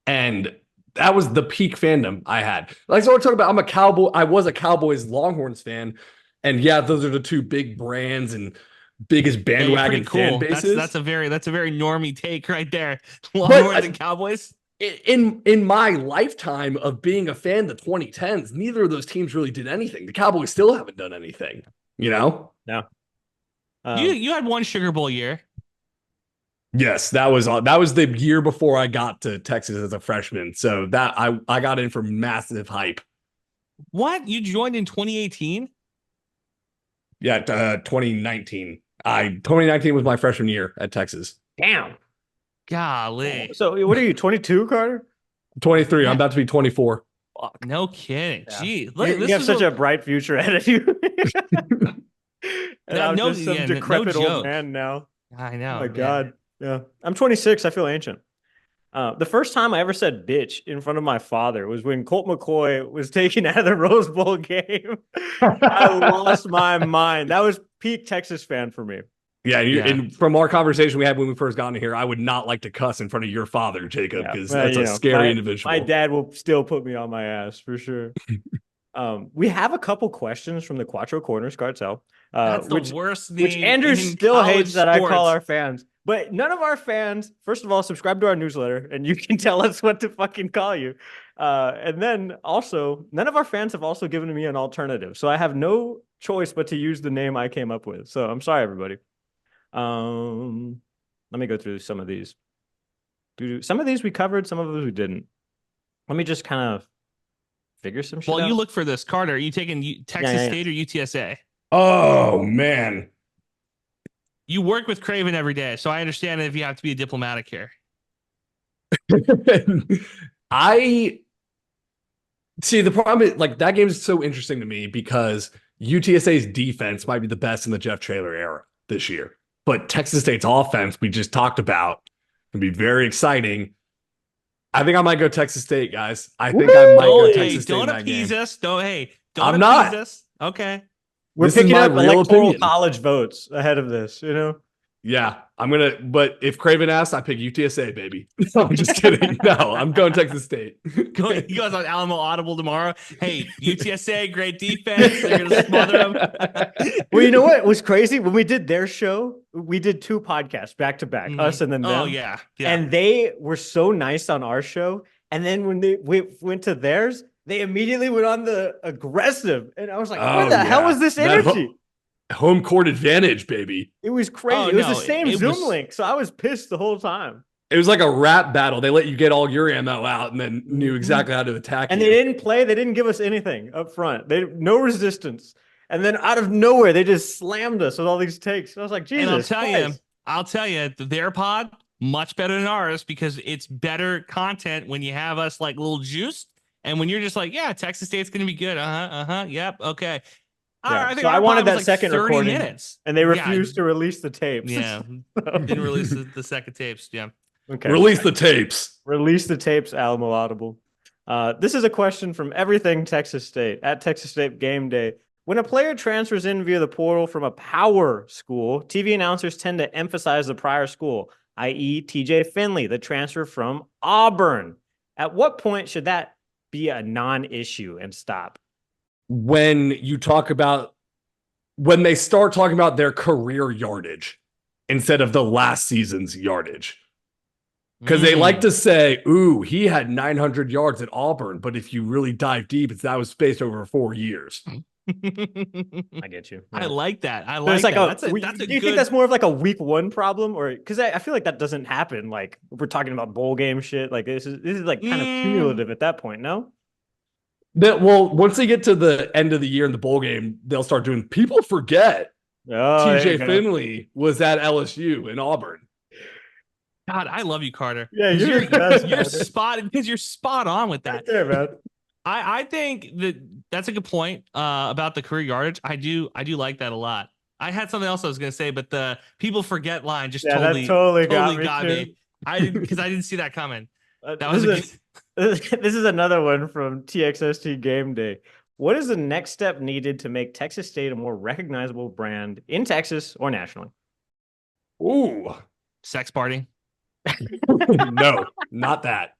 And that was the peak fandom I had. Like, so we're talking about, I was a Cowboys Longhorns fan. And yeah, those are the two big brands and biggest bandwagon fan bases. That's a very normie take right there. Longhorns and Cowboys. In my lifetime of being a fan, the 2010s, neither of those teams really did anything. The Cowboys still haven't done anything, No. You had one Sugar Bowl year. Yes, that was the year before I got to Texas as a freshman. So that I got in for massive hype. What? You joined in 2018? Yeah, 2019. 2019 was my freshman year at Texas. Damn. Golly. So what are you, 22, Carter? 23. I'm about to be 24. Fuck. No kidding. Yeah. Gee, you have such a bright future ahead of you. And I'm just some decrepit old man now. I know. Oh my God. Yeah. I'm 26. I feel ancient. The first time I ever said bitch in front of my father was when Colt McCoy was taken out of the Rose Bowl game. I lost my mind. That was peak Texas fan for me. Yeah, and from our conversation we had when we first got in here, I would not like to cuss in front of your father, Jacob, because that's a scary individual. My dad will still put me on my ass for sure. We have a couple questions from the Quattro Corners cartel. That's the worst name. Which Andrew still hates that I call our fans. But none of our fans, first of all, subscribe to our newsletter and you can tell us what to fucking call you. And then also, none of our fans have also given me an alternative. So I have no choice but to use the name I came up with. So I'm sorry, everybody. Let me go through some of these. Some of these we covered, some of those we didn't. Let me just kind of figure some shit out. You look for this. Carter, are you taking Texas State or UTSA? Oh, man. You work with Craven every day, so I understand if you have to be a diplomatic here. I see the problem is, like, that game is so interesting to me because UTSA's defense might be the best in the Jeff Traylor era this year. But Texas State's offense, we just talked about, can be very exciting. I think I might go Texas State, guys. I think I might go Texas State. Don't in that appease game. us. Don't appease us. Okay. We're This is picking my up real electoral opinion. college votes ahead of this, you know? Yeah, but if Craven asks, I pick UTSA, baby. No, I'm just kidding. No, I'm going Texas State. He goes on Alamo Audible tomorrow. Hey, UTSA, great defense. They're going to smother them. Well, you know what was crazy? When we did their show, we did 2 podcasts back to back, us and then them. Oh, yeah. And they were so nice on our show. And then when we went to theirs, they immediately went on the aggressive. And I was like, where the hell was this energy? Home court advantage, baby. It was crazy. It was the same Zoom link. So I was pissed the whole time. It was like a rap battle. They let you get all your ammo out and then knew exactly how to attack and you. They didn't play. They didn't give us anything up front. No resistance. And then out of nowhere, they just slammed us with all these takes. And I was like, Jesus. And I'll tell you, their pod, much better than ours because it's better content when you have us like little juiced. And when you're just like, yeah, Texas State's going to be good. Yep. Okay. Yeah. I think so I wanted that second 30 recording, minutes. And they refused to release the tapes. Yeah, didn't release the second tapes. Yeah, okay. Release the tapes. Release the tapes. Alamo Audible. This is a question from Everything Texas State at Texas State Game Day. When a player transfers in via the portal from a power school, TV announcers tend to emphasize the prior school, i.e., TJ Finley, the transfer from Auburn. At what point should that be a non-issue and stop? When they start talking about their career yardage instead of the last season's yardage. Because they like to say, ooh, he had 900 yards at Auburn. But if you really dive deep, that was spaced over 4 years. I get you. Yeah. I like that. Do you think that's more of like a week 1 problem? Or because I feel like that doesn't happen. Like we're talking about bowl game shit. Like this is like kind of cumulative at that point, no? Once they get to the end of the year in the bowl game, they'll start doing. People forget TJ Finley was at LSU in Auburn. God, I love you, Carter. Yeah, you're spot on with that. Right there, man. I think that's a good point about the career yardage. I do like that a lot. I had something else I was going to say, but the people forget line just totally got me. I didn't see that coming. This is another one from TXST Game Day. What is the next step needed to make Texas State a more recognizable brand in Texas or nationally? Ooh, sex party. No, not that.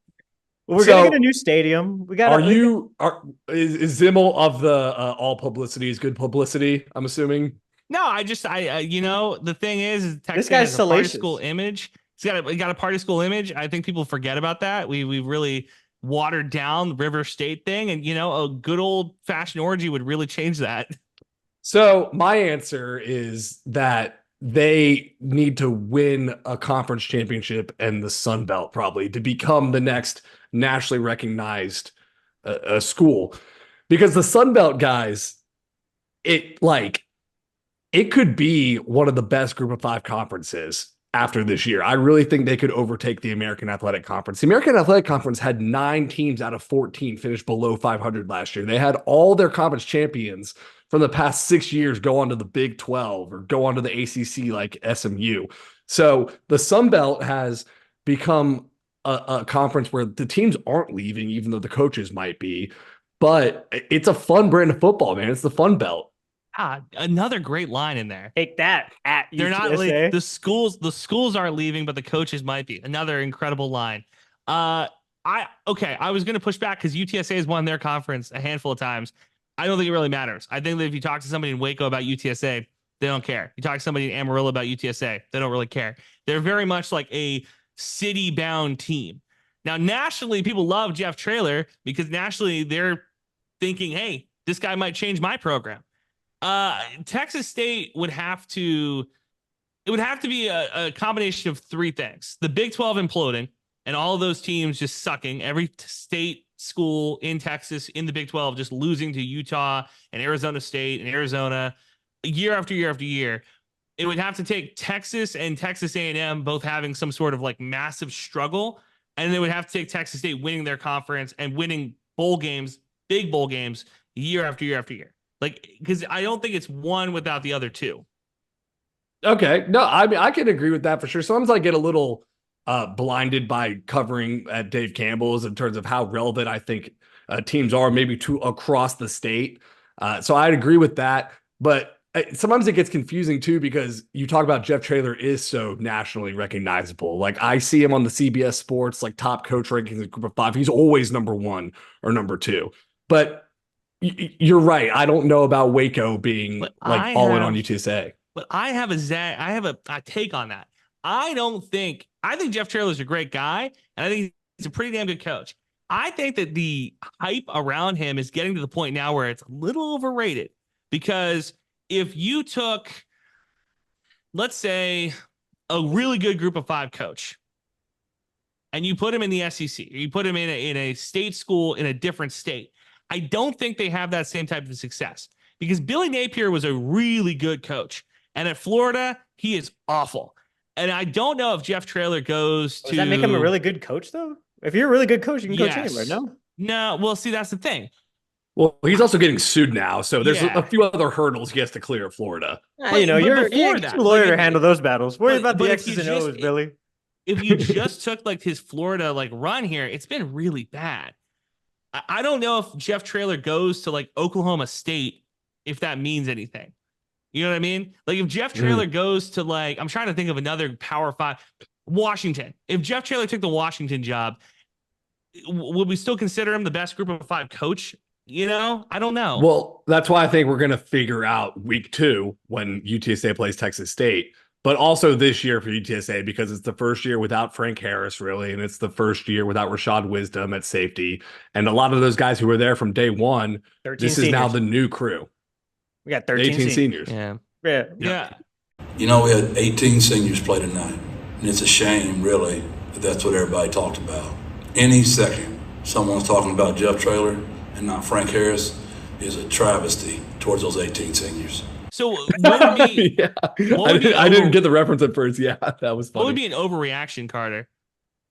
We're gonna get a new stadium. Is Zimmel of the all publicity is good publicity? I'm assuming. No, the thing is Texas this guy's has a party school image. He's got a party school image. I think people forget about that. We really watered down the River State thing, and a good old fashioned orgy would really change that. So my answer is that they need to win a conference championship and the Sun Belt probably to become the next nationally recognized school, because the Sun Belt guys, it could be one of the best group of 5 conferences after this year. I really think they could overtake the American Athletic Conference. The American Athletic Conference had 9 teams out of 14 finish below 500 last year. They had all their conference champions from the past 6 years go on to the Big 12 or go on to the ACC like SMU. So the Sun Belt has become a conference where the teams aren't leaving, even though the coaches might be. But it's a fun brand of football, man. It's the Fun Belt. Another great line in there. Take that at They're UTSA. not like the schools aren't leaving, but the coaches might be. Another incredible line. I was going to push back because UTSA has won their conference a handful of times. I don't think it really matters. I think that if you talk to somebody in Waco about UTSA, they don't care. You talk to somebody in Amarillo about UTSA, they don't really care. They're very much like a city-bound team. Now, nationally, people love Jeff Traylor because nationally they're thinking, hey, this guy might change my program. Texas State would have to be a combination of 3 things. The Big 12 imploding and all of those teams just sucking. Every state school in Texas in the Big 12 just losing to Utah and Arizona State and Arizona year after year after year. It would have to take Texas and Texas A&M both having some sort of like massive struggle, and they would have to take Texas State winning their conference and winning bowl games, big bowl games, year after year after year. Like, because I don't think it's one without the other two. Okay. No, I mean, I can agree with that for sure. Sometimes I get a little blinded by covering at Dave Campbell's in terms of how relevant I think teams are maybe to across the state. So I'd agree with that. But sometimes it gets confusing too, because you talk about Jeff Traylor is so nationally recognizable. Like I see him on the CBS Sports, like top coach rankings in Group of Five. He's always number 1 or number 2. But you're right. I don't know about Waco being like all in on UTSA. But I have a take on that. I think Jeff Traylor is a great guy, and I think he's a pretty damn good coach. I think that the hype around him is getting to the point now where it's a little overrated, because if you took, let's say, a really good Group of Five coach and you put him in the SEC, or you put him in a state school in a different state, I don't think they have that same type of success, because Billy Napier was a really good coach. And at Florida, he is awful. And I don't know if Jeff Traylor goes to... Does that make him a really good coach, though? If you're a really good coach, you can coach anywhere, no? No, well, see, that's the thing. Well, he's also getting sued now, so there's a few other hurdles he has to clear at Florida. You're a lawyer to handle those battles. Worry about the X's and O's, Billy. If you just took like his Florida like run here, it's been really bad. I don't know if Jeff Traylor goes to like Oklahoma State, if that means anything. You know what I mean? Like if Jeff Traylor goes to like, I'm trying to think of another Power 5, Washington. If Jeff Traylor took the Washington job, would we still consider him the best Group of Five coach? You know, I don't know. Well, that's why I think we're going to figure out week 2 when UTSA plays Texas State, but also this year for UTSA, because it's the first year without Frank Harris, really. And it's the first year without Rashad Wisdom at safety. And a lot of those guys who were there from day one, this is now the new crew. We got 18 seniors. Yeah. You know, we had 18 seniors play tonight, and it's a shame, really, that that's what everybody talked about. Any second someone's talking about Jeff Traylor and not Frank Harris is a travesty towards those 18 seniors. So what would be, I didn't get the reference at first. Yeah, that was funny. What would be an overreaction, Carter?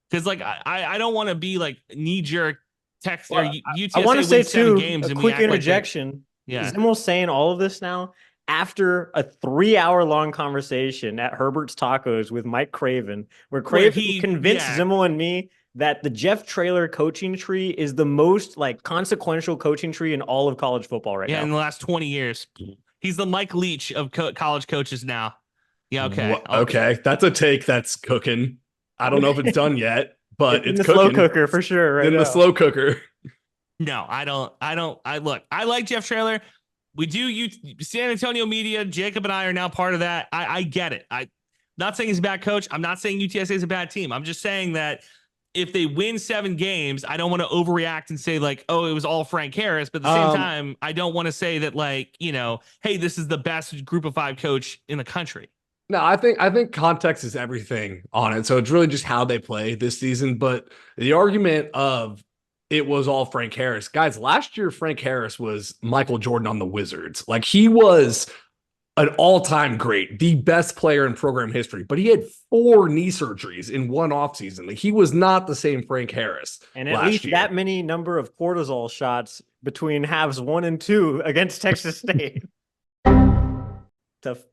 Because like I don't want to be like knee-jerk text or UTSA. I want to say too, games a quick interjection. Zimmel's saying all of this now after a 3-hour-long conversation at Herbert's Tacos with Mike Craven, where Craven convinced Zimmel and me that the Jeff Traylor coaching tree is the most like consequential coaching tree in all of college football right now. Yeah, in the last 20 years. He's the Mike Leach of college coaches now. Yeah, okay. Okay, that's a take that's cooking. I don't know if it's done yet, but it's the cooking. Slow cooker for sure. Right in now. The slow cooker. No, I don't. Look, I like Jeff Traylor. We do San Antonio media. Jakob and I are now part of that. I get it. I'm not saying he's a bad coach. I'm not saying UTSA is a bad team. I'm just saying that if they win 7 games, I don't want to overreact and say like, oh, it was all Frank Harris. But at the same time, I don't want to say that like, you know, hey, this is the best Group of Five coach in the country. No, I think context is everything on it. So it's really just how they play this season. But the argument of it was all Frank Harris. Guys, last year, Frank Harris was Michael Jordan on the Wizards. Like he was an all-time great, the best player in program history, but he had 4 knee surgeries in one offseason. Like he was not the same Frank Harris. And at least that many number of cortisol shots between halves 1 and 2 against Texas State. Tough.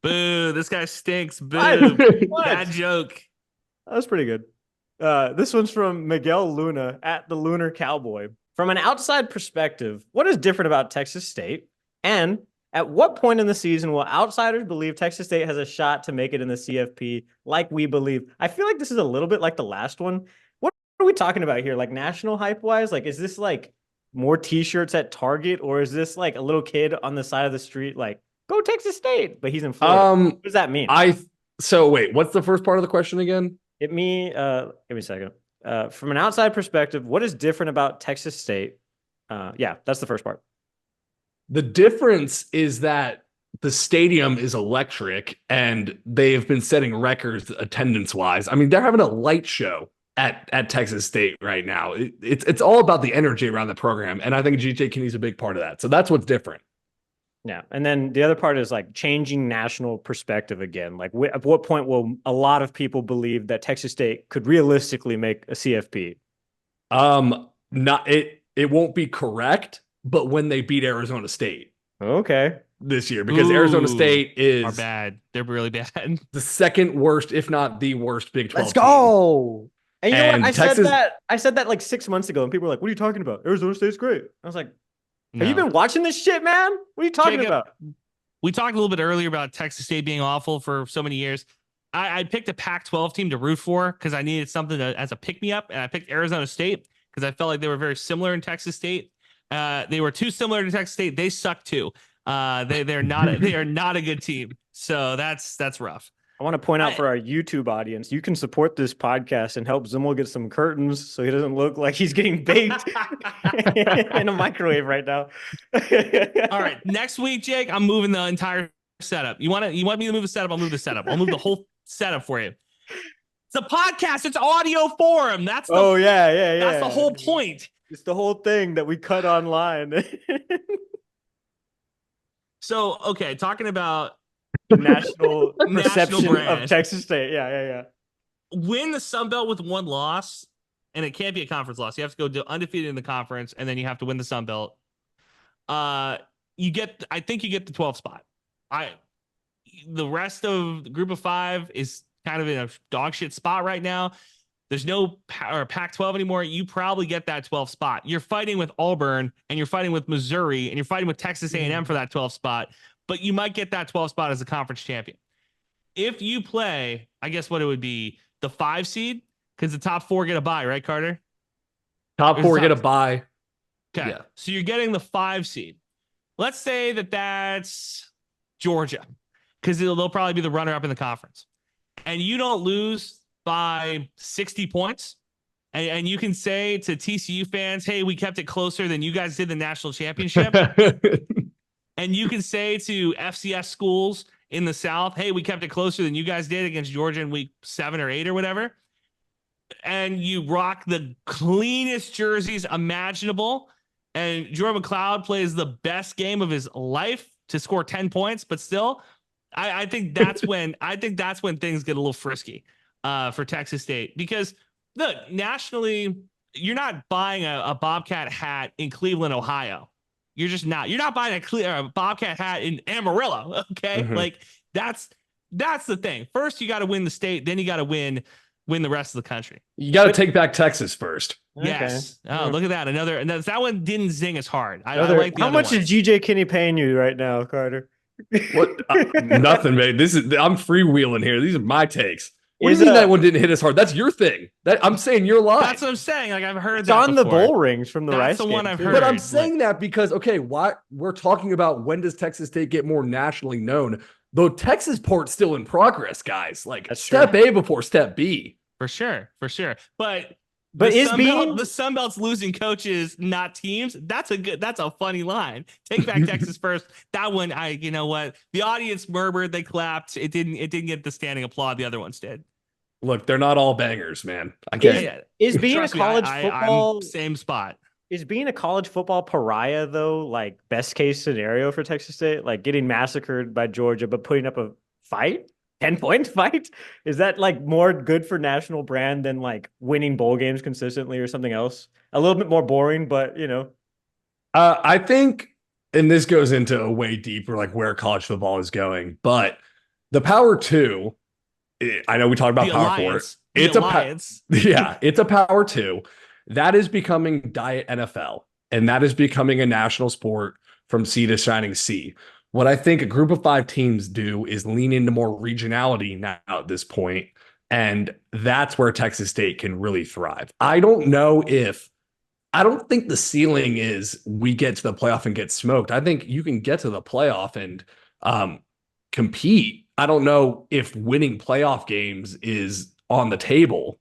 Boo, this guy stinks. Boo. Bad joke. That was pretty good. This one's from Miguel Luna at the Lunar Cowboy. From an outside perspective, what is different about Texas State? And at what point in the season will outsiders believe Texas State has a shot to make it in the CFP like we believe? I feel like this is a little bit like the last one. What are we talking about here? Like national hype-wise? Like, is this like more T-shirts at Target, or is this like a little kid on the side of the street like, go Texas State, but he's in Florida? What does that mean? So wait, what's the first part of the question again? Give me a second. From an outside perspective, what is different about Texas State? Yeah, that's the first part. The difference is that the stadium is electric and they've been setting records attendance wise. I mean, they're having a light show at Texas State right now. It's all about the energy around the program. And I think GJ Kinney's a big part of that. So that's what's different. Yeah. And then the other part is like changing national perspective again. Like at what point will a lot of people believe that Texas State could realistically make a CFP? It won't be correct, but when they beat Arizona State. Okay. This year, because Arizona State are bad. They're really bad. The second worst, if not the worst Big 12 Let's go. Team. And you know what? I said that like 6 months ago, and people were like, what are you talking about? Arizona State's great. I was like, Have you been watching this shit, man? What are you talking about? We talked a little bit earlier about Texas State being awful for so many years. I picked a Pac-12 team to root for because I needed something as a pick-me-up, and I picked Arizona State because I felt like they were very similar in Texas State. They were too similar to Texas State. They suck too. They are not a good team. So that's rough. I want to point out for our YouTube audience, you can support this podcast and help Zimmel get some curtains so he doesn't look like he's getting baked in a microwave right now. All right, next week, Jake, I'm moving the entire setup. You want me to move the setup? I'll move the setup. I'll move the whole setup for you. It's a podcast. It's audio forum. That's the, That's the whole point. It's the whole thing that we cut online. So, okay, talking about the national perception brand of Texas State. Yeah. Win the Sun Belt with one loss, and it can't be a conference loss. You have to go undefeated in the conference, and then you have to win the Sun Belt. I think you get the 12th spot. The rest of the group of 5 is kind of in a dog shit spot right now. There's no Pac-12 anymore. You probably get that 12th spot. You're fighting with Auburn, and you're fighting with Missouri, and you're fighting with Texas A&M for that 12th spot. But you might get that 12th spot as a conference champion. If you play, I guess what it would be, the 5 seed, because the top 4 get a bye, right, Carter? Top 4 get a bye. Okay, yeah. So you're getting the 5 seed. Let's say that's Georgia, because they'll probably be the runner-up in the conference. And you don't lose by 60 points. And you can say to TCU fans, hey, we kept it closer than you guys did the national championship. And you can say to FCS schools in the South, hey, we kept it closer than you guys did against Georgia in week 7 or 8 or whatever. And you rock the cleanest jerseys imaginable. And Jordan McLeod plays the best game of his life to score 10 points. But still, I think that's when things get a little frisky for Texas State. Because look, nationally, you're not buying a Bobcat hat in Cleveland, Ohio. You're just not. You're not buying a Bobcat hat in Amarillo. Okay, like that's the thing. First, you got to win the state. Then you got to win the rest of the country. You got to take back Texas first. Yes. Okay. Oh, look at that. And that one didn't zing as hard. I like the how other much ones. is GJ Kinney paying you right now, Carter? What? Nothing, man. I'm freewheeling here. These are my takes. What do you mean that one didn't hit as hard? That's your thing. I'm saying you're lying. That's what I'm saying. Like I've heard it's that on before. the bowl rings from the That's Rice the one game, I've too. heard. But I'm saying that because, okay, why we're talking about when does Texas State get more nationally known? Though Texas part's still in progress, guys. Like that's step true. A before step B. For sure. But the Sun Belt's losing coaches, not teams. That's a funny line. Take back Texas first. That one, you know what? The audience murmured, they clapped. It didn't get the standing applaud the other ones did. Look, they're not all bangers, man. Okay. Is being Trust a college me, football I'm same spot? Is being a college football pariah though, like best case scenario for Texas State, like getting massacred by Georgia but putting up a fight? 10-point fight? Is that like more good for national brand than like winning bowl games consistently or something else? A little bit more boring, but you know. I think, and this goes into a way deeper, like where college football is going, but the Power 2, I know we talked about Power 4. It's a Power 2 that is becoming Diet NFL, and that is becoming a national sport from sea to shining sea. What I think a group of 5 teams do is lean into more regionality now at this point, and that's where Texas State can really thrive. I don't think the ceiling is we get to the playoff and get smoked. I think you can get to the playoff and compete. I don't know if winning playoff games is on the table,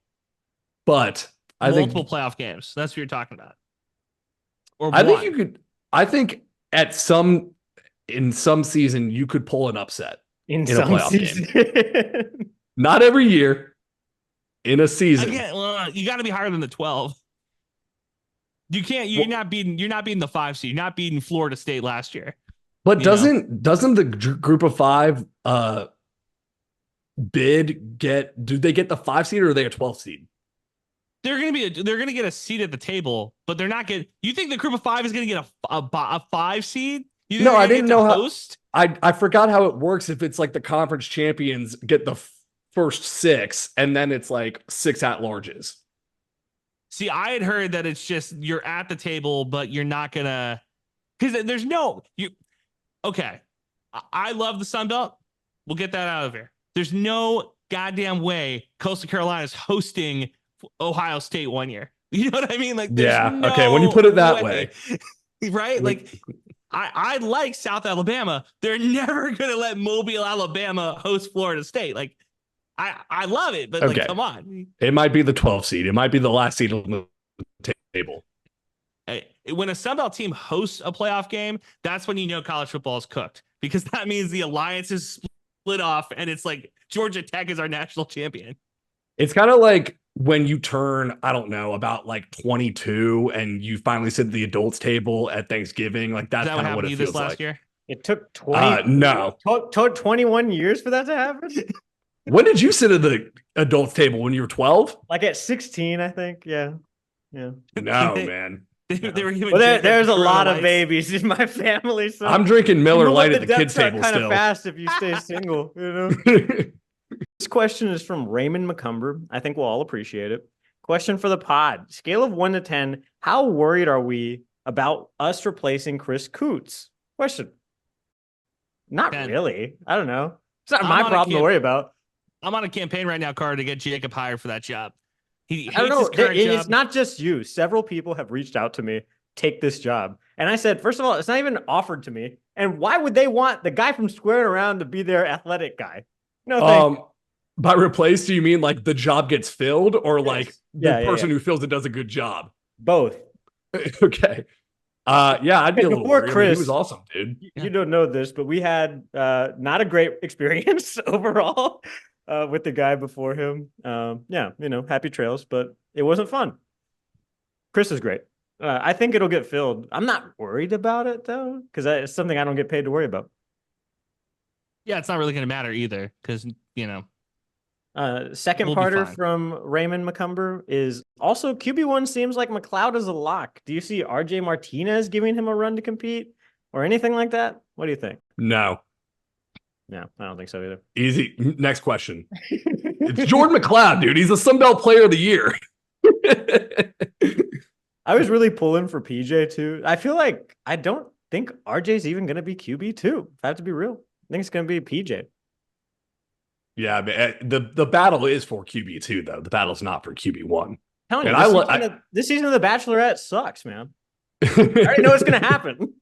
but I think multiple playoff games. That's what you're talking about. Or I think you could. I think in some season you could pull an upset in a playoff game. Not every year. In a season, again, well, you got to be higher than the 12. You can't. You're not beating the 5 seed. You're not beating Florida State last year. But doesn't the group of 5 bid get? Do they get the 5 seed or are they a 12 seed? They're gonna get a seat at the table, but they're not getting. You think the group of 5 is gonna get a 5 seed? No, I didn't know how. I forgot how it works. If it's like the conference champions get the first 6, and then it's like 6 at-larges. See, I had heard that it's just you're at the table, but you're not gonna Because there's no you. Okay, I love the Sun Belt. We'll get that out of here. There's no goddamn way Coastal Carolina is hosting Ohio State one year. You know what I mean? Like, there's no okay. When you put it that way, right? Like, I like South Alabama. They're never gonna let Mobile, Alabama host Florida State. Like, I love it, but like, come on. It might be the 12th seed. It might be the last seed on the table. When a Sun Belt team hosts a playoff game, that's when you know college football is cooked, because that means the alliance is split off and it's like Georgia Tech is our national champion. It's kind of like when you turn, I don't know, about like 22 and you finally sit at the adults table at Thanksgiving. Like that's kind of what it feels like. Last year? It took 21 years for that to happen. When did you sit at the adults table? When you were 12? Like at 16, I think. Yeah. No, man. They were giving there's a lot of babies in my family. So I'm drinking Miller Lite at the kids' table kind still. Of fast if you stay single, you know. This question is from Raymond McCumber. I think we'll all appreciate it. Question for the pod: scale of 1 to 10, how worried are we about us replacing Chris Coots? Question. Not 10. Really. I don't know. It's not my problem to worry about. I'm on a campaign right now, Carter, to get Jakob hired for that job. I don't know. It's not just you. Several people have reached out to me, take this job. And I said, first of all, it's not even offered to me. And why would they want the guy from Squarin around to be their athletic guy? No, by replace, do you mean like the job gets filled or like the person who fills it does a good job? Both. Okay. I'd be a little worried. Chris, he was awesome, dude. You don't know this, but we had not a great experience overall. With the guy before him. Happy trails, but it wasn't fun. Chris is great. I think it'll get filled. I'm not worried about it, though, because it's something I don't get paid to worry about. Yeah, it's not really going to matter either, because, second parter from Raymond McCumber is also QB1 seems like McLeod is a lock. Do you see RJ Martinez giving him a run to compete or anything like that? What do you think? No, I don't think so either. Easy. Next question. It's Jordan McLeod, dude. He's a Sun Belt Player of the Year. I was really pulling for PJ too. I feel like I don't think RJ's even going to be QB2. If I have to be real, I think it's going to be PJ. Yeah, but the battle is for QB2 though. The battle's not for QB1. Telling you, this season of The Bachelorette sucks, man. I already know it's going to happen.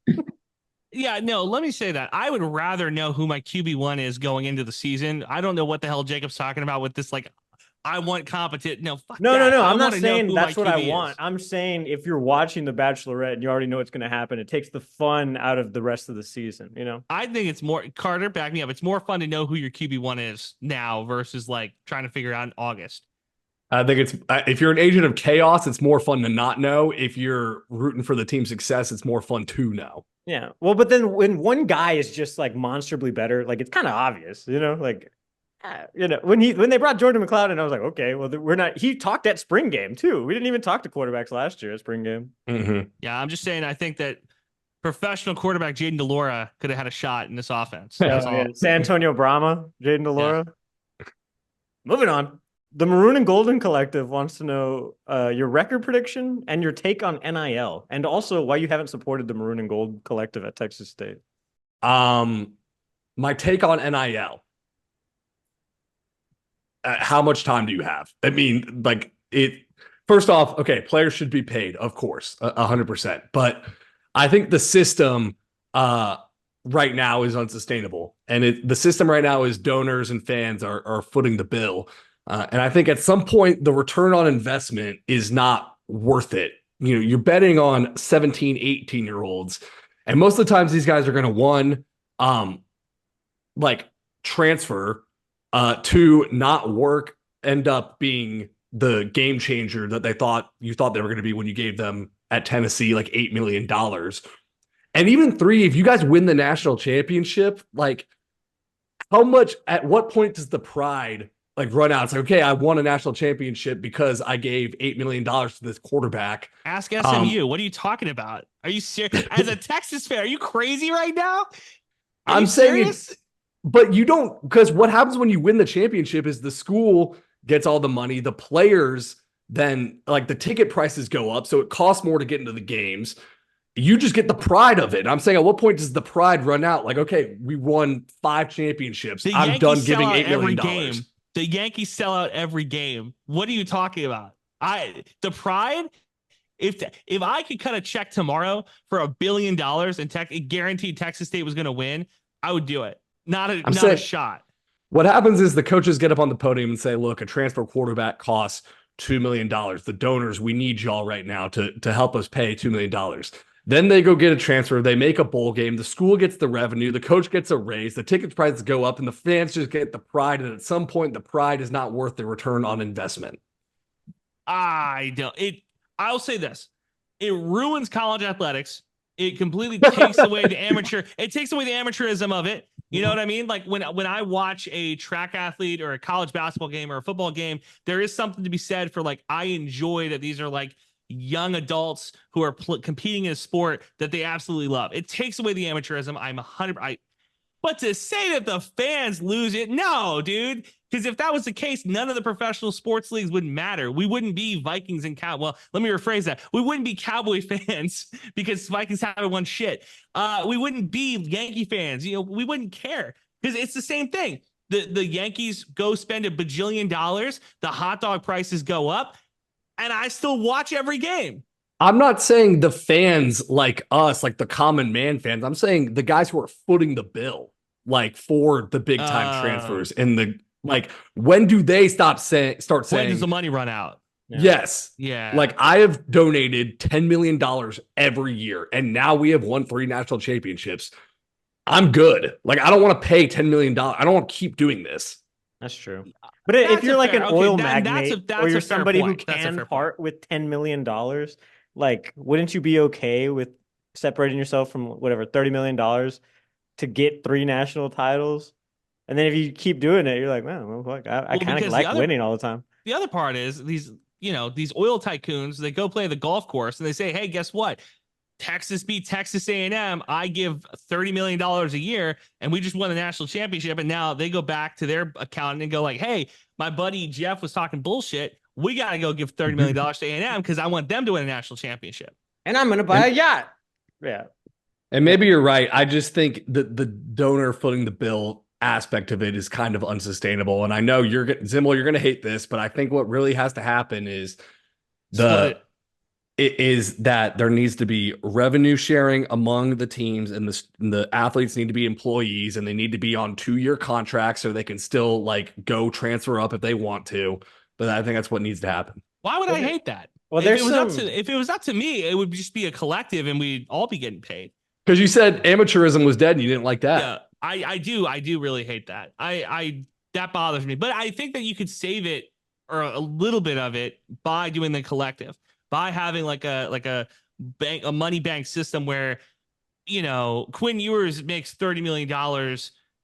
Yeah, no, let me say that. I would rather know who my QB1 is going into the season. I don't know what the hell Jacob's talking about with this, like, I want competent. No, fuck no. that. I'm not saying that's what I want. I'm saying if you're watching The Bachelorette and you already know what's going to happen, it takes the fun out of the rest of the season, you know? I think it's more, Carter, back me up. It's more fun to know who your QB1 is now versus, like, trying to figure out in August. I think it's, if you're an agent of chaos, it's more fun to not know. If you're rooting for the team's success, it's more fun to know. Yeah. Well, but then when one guy is just like monstrably better, like it's kind of obvious, you know, like, when they brought Jordan McLeod in, I was like, okay, well, he talked at spring game too. We didn't even talk to quarterbacks last year at spring game. Mm-hmm. Yeah. I'm just saying, I think that professional quarterback Jaden DeLora could have had a shot in this offense. San Antonio Brahma, Jaden DeLora. Yeah. Moving on. The Maroon and Golden Collective wants to know your record prediction and your take on NIL, and also why you haven't supported the Maroon and Gold Collective at Texas State. My take on NIL. How much time do you have? I mean, like it. First off, okay, players should be paid, of course, 100%. But I think the system right now is unsustainable, and the system right now is donors and fans are footing the bill. And I think at some point, the return on investment is not worth it. You know, you're betting on 17, 18-year-olds. And most of the times these guys are going to, transfer to not work, end up being the game changer that you thought they were going to be when you gave them at Tennessee, like $8 million. And even if you guys win the national championship, like at what point does the pride run out? It's like, okay, I won a national championship because I gave $8 million to this quarterback. Ask SMU. What are you talking about? Are you serious? As a Texas fan, are you crazy right now? I'm saying, but you don't, because what happens when you win the championship is the school gets all the money. The players then, the ticket prices go up, so it costs more to get into the games. you just get the pride of it. And I'm saying, at what point does the pride run out? Like, okay, we won 5 championships. I'm done giving $8 million. The Yankees sell out every game. What are you talking about? The pride. If I could cut a check tomorrow for $1 billion and guaranteed Texas State was going to win, I would do it. Not a shot. What happens is the coaches get up on the podium and say, look, a transfer quarterback costs $2 million. The donors, we need y'all right now to help us pay $2 million. Then they go get a transfer. They make a bowl game. The school gets the revenue. The coach gets a raise. The ticket prices go up, and the fans just get the pride. And at some point, the pride is not worth the return on investment. I'll say this. It ruins college athletics. It completely takes away the amateur. It takes away the amateurism of it. You know what I mean? Like when I watch a track athlete or a college basketball game or a football game, there is something to be said for like, I enjoy that these are like young adults who are competing in a sport that they absolutely love. It takes away the amateurism. I'm 100%. But to say that the fans lose it, no, dude. Because if that was the case, none of the professional sports leagues would matter. We wouldn't be Vikings and Cow. Well, let me rephrase that. We wouldn't be Cowboy fans because Vikings haven't won shit. We wouldn't be Yankee fans. You know, we wouldn't care because it's the same thing. The Yankees go spend $1 bajillion. The hot dog prices go up, and I still watch every game. I'm not saying the fans like us, like the common man fans. I'm saying the guys who are footing the bill, like for the big time transfers and the like. When do they start saying? When does the money run out? Yeah. Yes. Yeah. Like I have donated $10 million every year, and now we have won 3 national championships. I'm good. Like I don't want to pay $10 million. I don't want to keep doing this. That's true. But if you're like an oil magnate or you're somebody who can part with $10 million, like, wouldn't you be okay with separating yourself from whatever, $30 million to get 3 national titles? And then if you keep doing it, you're like, man, well, I kind of like winning all the time. The other part is these oil tycoons, they go play the golf course and they say, hey, guess what? Texas beat Texas A&M. I give $30 million a year and we just won the national championship. And now they go back to their accountant and go like, hey, my buddy Jeff was talking bullshit. We got to go give $30 million to A&M because I want them to win a national championship. And I'm going to buy a yacht. Yeah. And maybe you're right. I just think that the donor footing the bill aspect of it is kind of unsustainable. And I know Zimmel, you're going to hate this, but I think what really has to happen is that there needs to be revenue sharing among the teams, and the athletes need to be employees, and they need to be on 2-year contracts so they can still like go transfer up if they want to. But I think that's what needs to happen. Why would I hate that? Well, if it was up to me, it would just be a collective and we'd all be getting paid. Because you said amateurism was dead and you didn't like that. Yeah, I do really hate that. That bothers me. But I think that you could save it, or a little bit of it, by doing the collective, by having like a money bank system where, you know, Quinn Ewers makes $30 million.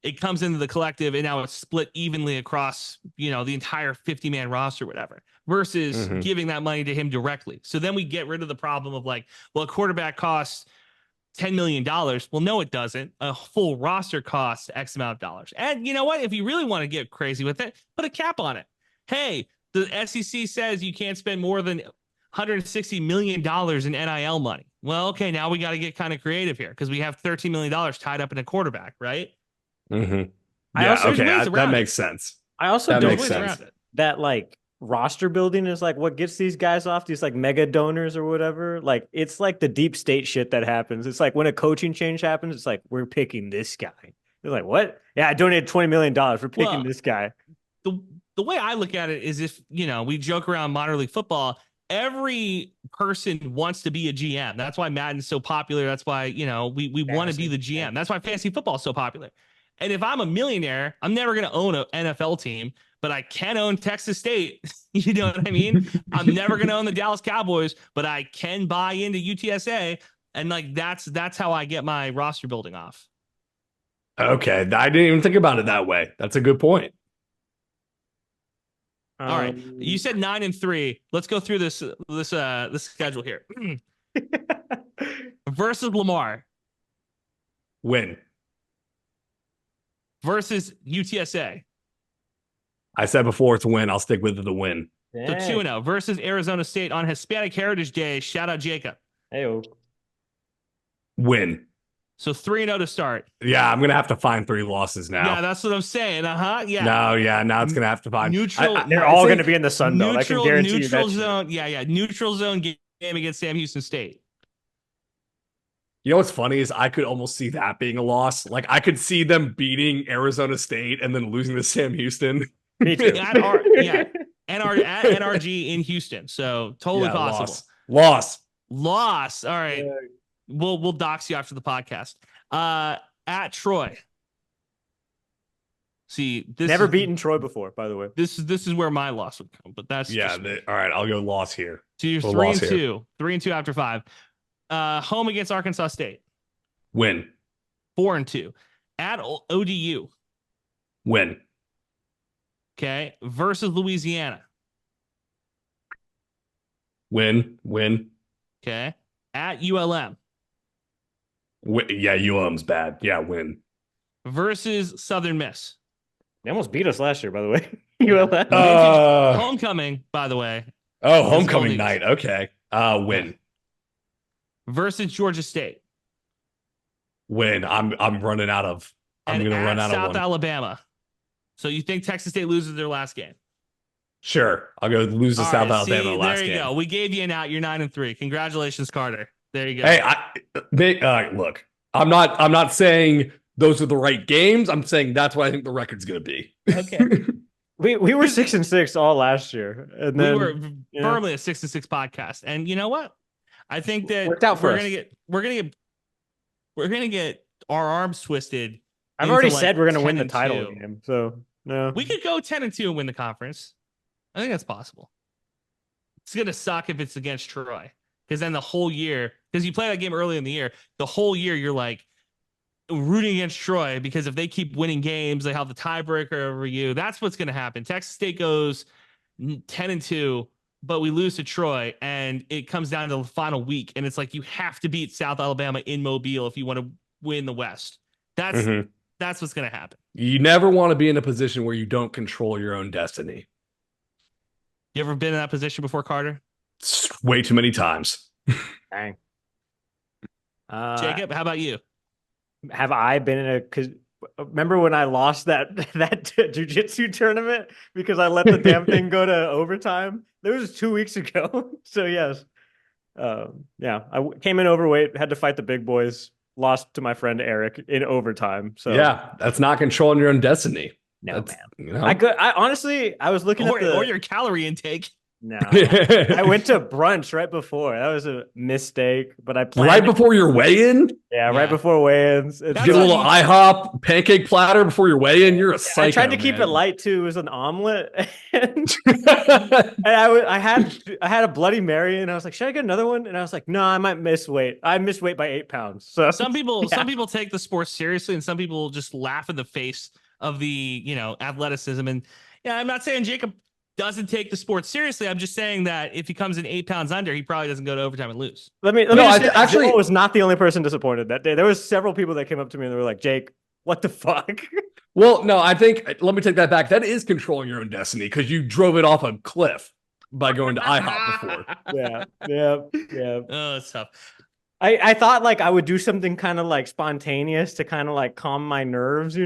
It comes into the collective and now it's split evenly across, you know, the entire 50-man roster or whatever, versus giving that money to him directly. So then we get rid of the problem of like, well, a quarterback costs $10 million. Well, no, it doesn't. A full roster costs X amount of dollars. And you know what? If you really want to get crazy with it, put a cap on it. Hey, the SEC says you can't spend more than $160 million in NIL money. Well, okay, now we got to get kind of creative here because we have $13 million tied up in a quarterback, right? Mm-hmm. Yeah, okay, that makes sense. I also don't think that like roster building is like what gets these guys off, these like mega donors or whatever. Like it's like the deep state shit that happens. It's like when a coaching change happens, it's like we're picking this guy. They're like, what? Yeah, I donated $20 million for picking this guy. The way I look at it is, if you know, we joke around minor league football, every person wants to be a GM. That's why Madden's so popular. That's why, you know, we want to be the GM. That's why fantasy football is so popular. And if I'm a millionaire, I'm never going to own an NFL team, but I can own Texas State. You know what I mean? I'm never going to own the Dallas Cowboys, but I can buy into UTSA. And like, that's how I get my roster building off. Okay. I didn't even think about it that way. That's a good point. All right. You said 9-3. Let's go through this schedule here. Versus Lamar. Win. Versus UTSA. I said before it's a win. I'll stick with the win. So 2-0 versus Arizona State on Hispanic Heritage Day. Shout out Jakob. Hey-o. Win. So 3-0 to start. Yeah, I'm gonna have to find 3 losses now. Yeah, that's what I'm saying. Yeah. No, yeah, now it's gonna have to find Neutral. They're all going to be in the Sun Belt. I can guarantee neutral you that. zone. Yeah. Neutral zone game against Sam Houston State. You know what's funny is I could almost see that being a loss. Like I could see them beating Arizona State and then losing to Sam Houston. Me too. At NRG in Houston. So totally possible. Loss. All right. We'll dox you after the podcast. At Troy. See, this Never beaten Troy before, by the way. This is where my loss would come, but that's all right. I'll go loss here. So you're 3-2, 3-2 after 5. Home against Arkansas State. Win. 4-2. At ODU. Win. Okay. Versus Louisiana. Win. Okay. At ULM. Yeah, ULM's bad. Yeah, win. Versus Southern Miss. They almost beat us last year, by the way. ULM. Homecoming, by the way. Oh, homecoming night. Okay. Win. Versus Georgia State. Win. I'm running out of. I'm going to run out South of one. Alabama. So you think Texas State loses their last game? Sure. I'll go lose to South Alabama last game. There you go. We gave you an out. You're 9-3. Congratulations, Carter. There you go. Hey, look, I'm not saying those are the right games. I'm saying that's what I think the record's going to be. Okay. we were 6-6 all last year, and then we were firmly a 6-6 podcast. And you know what? I think that worked out for us. We're gonna get our arms twisted. I've already said we're gonna win the title game, so no. We could go 10-2 and win the conference. I think that's possible. It's gonna suck if it's against Troy, because then the whole year, because you play that game early in the year, the whole year you're like rooting against Troy, because if they keep winning games, they have the tiebreaker over you. That's what's gonna happen. Texas State goes 10-2. But we lose to Troy, and it comes down to the final week, and it's like you have to beat South Alabama in Mobile if you want to win the West. That's what's going to happen. You never want to be in a position where you don't control your own destiny. You ever been in that position before, Carter? Way too many times. Dang. Jacob, how about you? Have I been in a? Because remember when I lost that jiu-jitsu tournament because I let the damn thing go to overtime? That was 2 weeks ago. So yes, I came in overweight, had to fight the big boys, lost to my friend Eric in overtime. So yeah, that's not controlling your own destiny. No, man. You know? I honestly, I was looking or your calorie intake. No, I went to brunch right before. That was a mistake, but I planned right before your weigh-in. Yeah, right before weigh-ins. Get a little IHOP pancake platter before your weigh-in. You're a psycho. I tried to keep it light too. It was an omelet, and I had a Bloody Mary, and I was like, should I get another one? And I was like, no, I might miss weight. I missed weight by 8 pounds. So some people take the sport seriously, and some people just laugh in the face of the athleticism. And yeah, I'm not saying Jacob doesn't take the sport seriously. I'm just saying that if he comes in 8 pounds under, he probably doesn't go to overtime and lose. Let me actually, I was not the only person disappointed that day. There was several people that came up to me and they were like, Jake, what the fuck? Well, no, I think, let me take that back. That is controlling your own destiny because you drove it off a cliff by going to IHOP before. Yeah. Oh, it's tough. I thought like I would do something kind of like spontaneous to kind of like calm my nerves,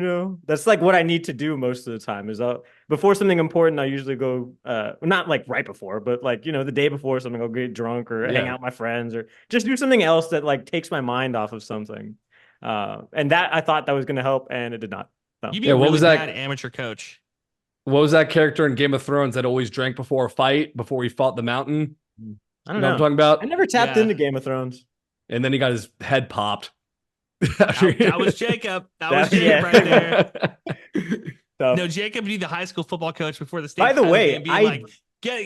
That's like what I need to do most of the time is before something important, I usually go, not like right before, but like, the day before something, I'll get drunk or hang out with my friends or just do something else that like takes my mind off of something. And that I thought that was going to help and it did not. So. You'd be a really bad amateur coach. What was that character in Game of Thrones that always drank before a fight, before he fought the mountain? I don't know. What I'm talking about? I never tapped into Game of Thrones. And then he got his head popped. That was Jacob. That was Jacob right there. No, Jacob be the high school football coach before the state. By the way,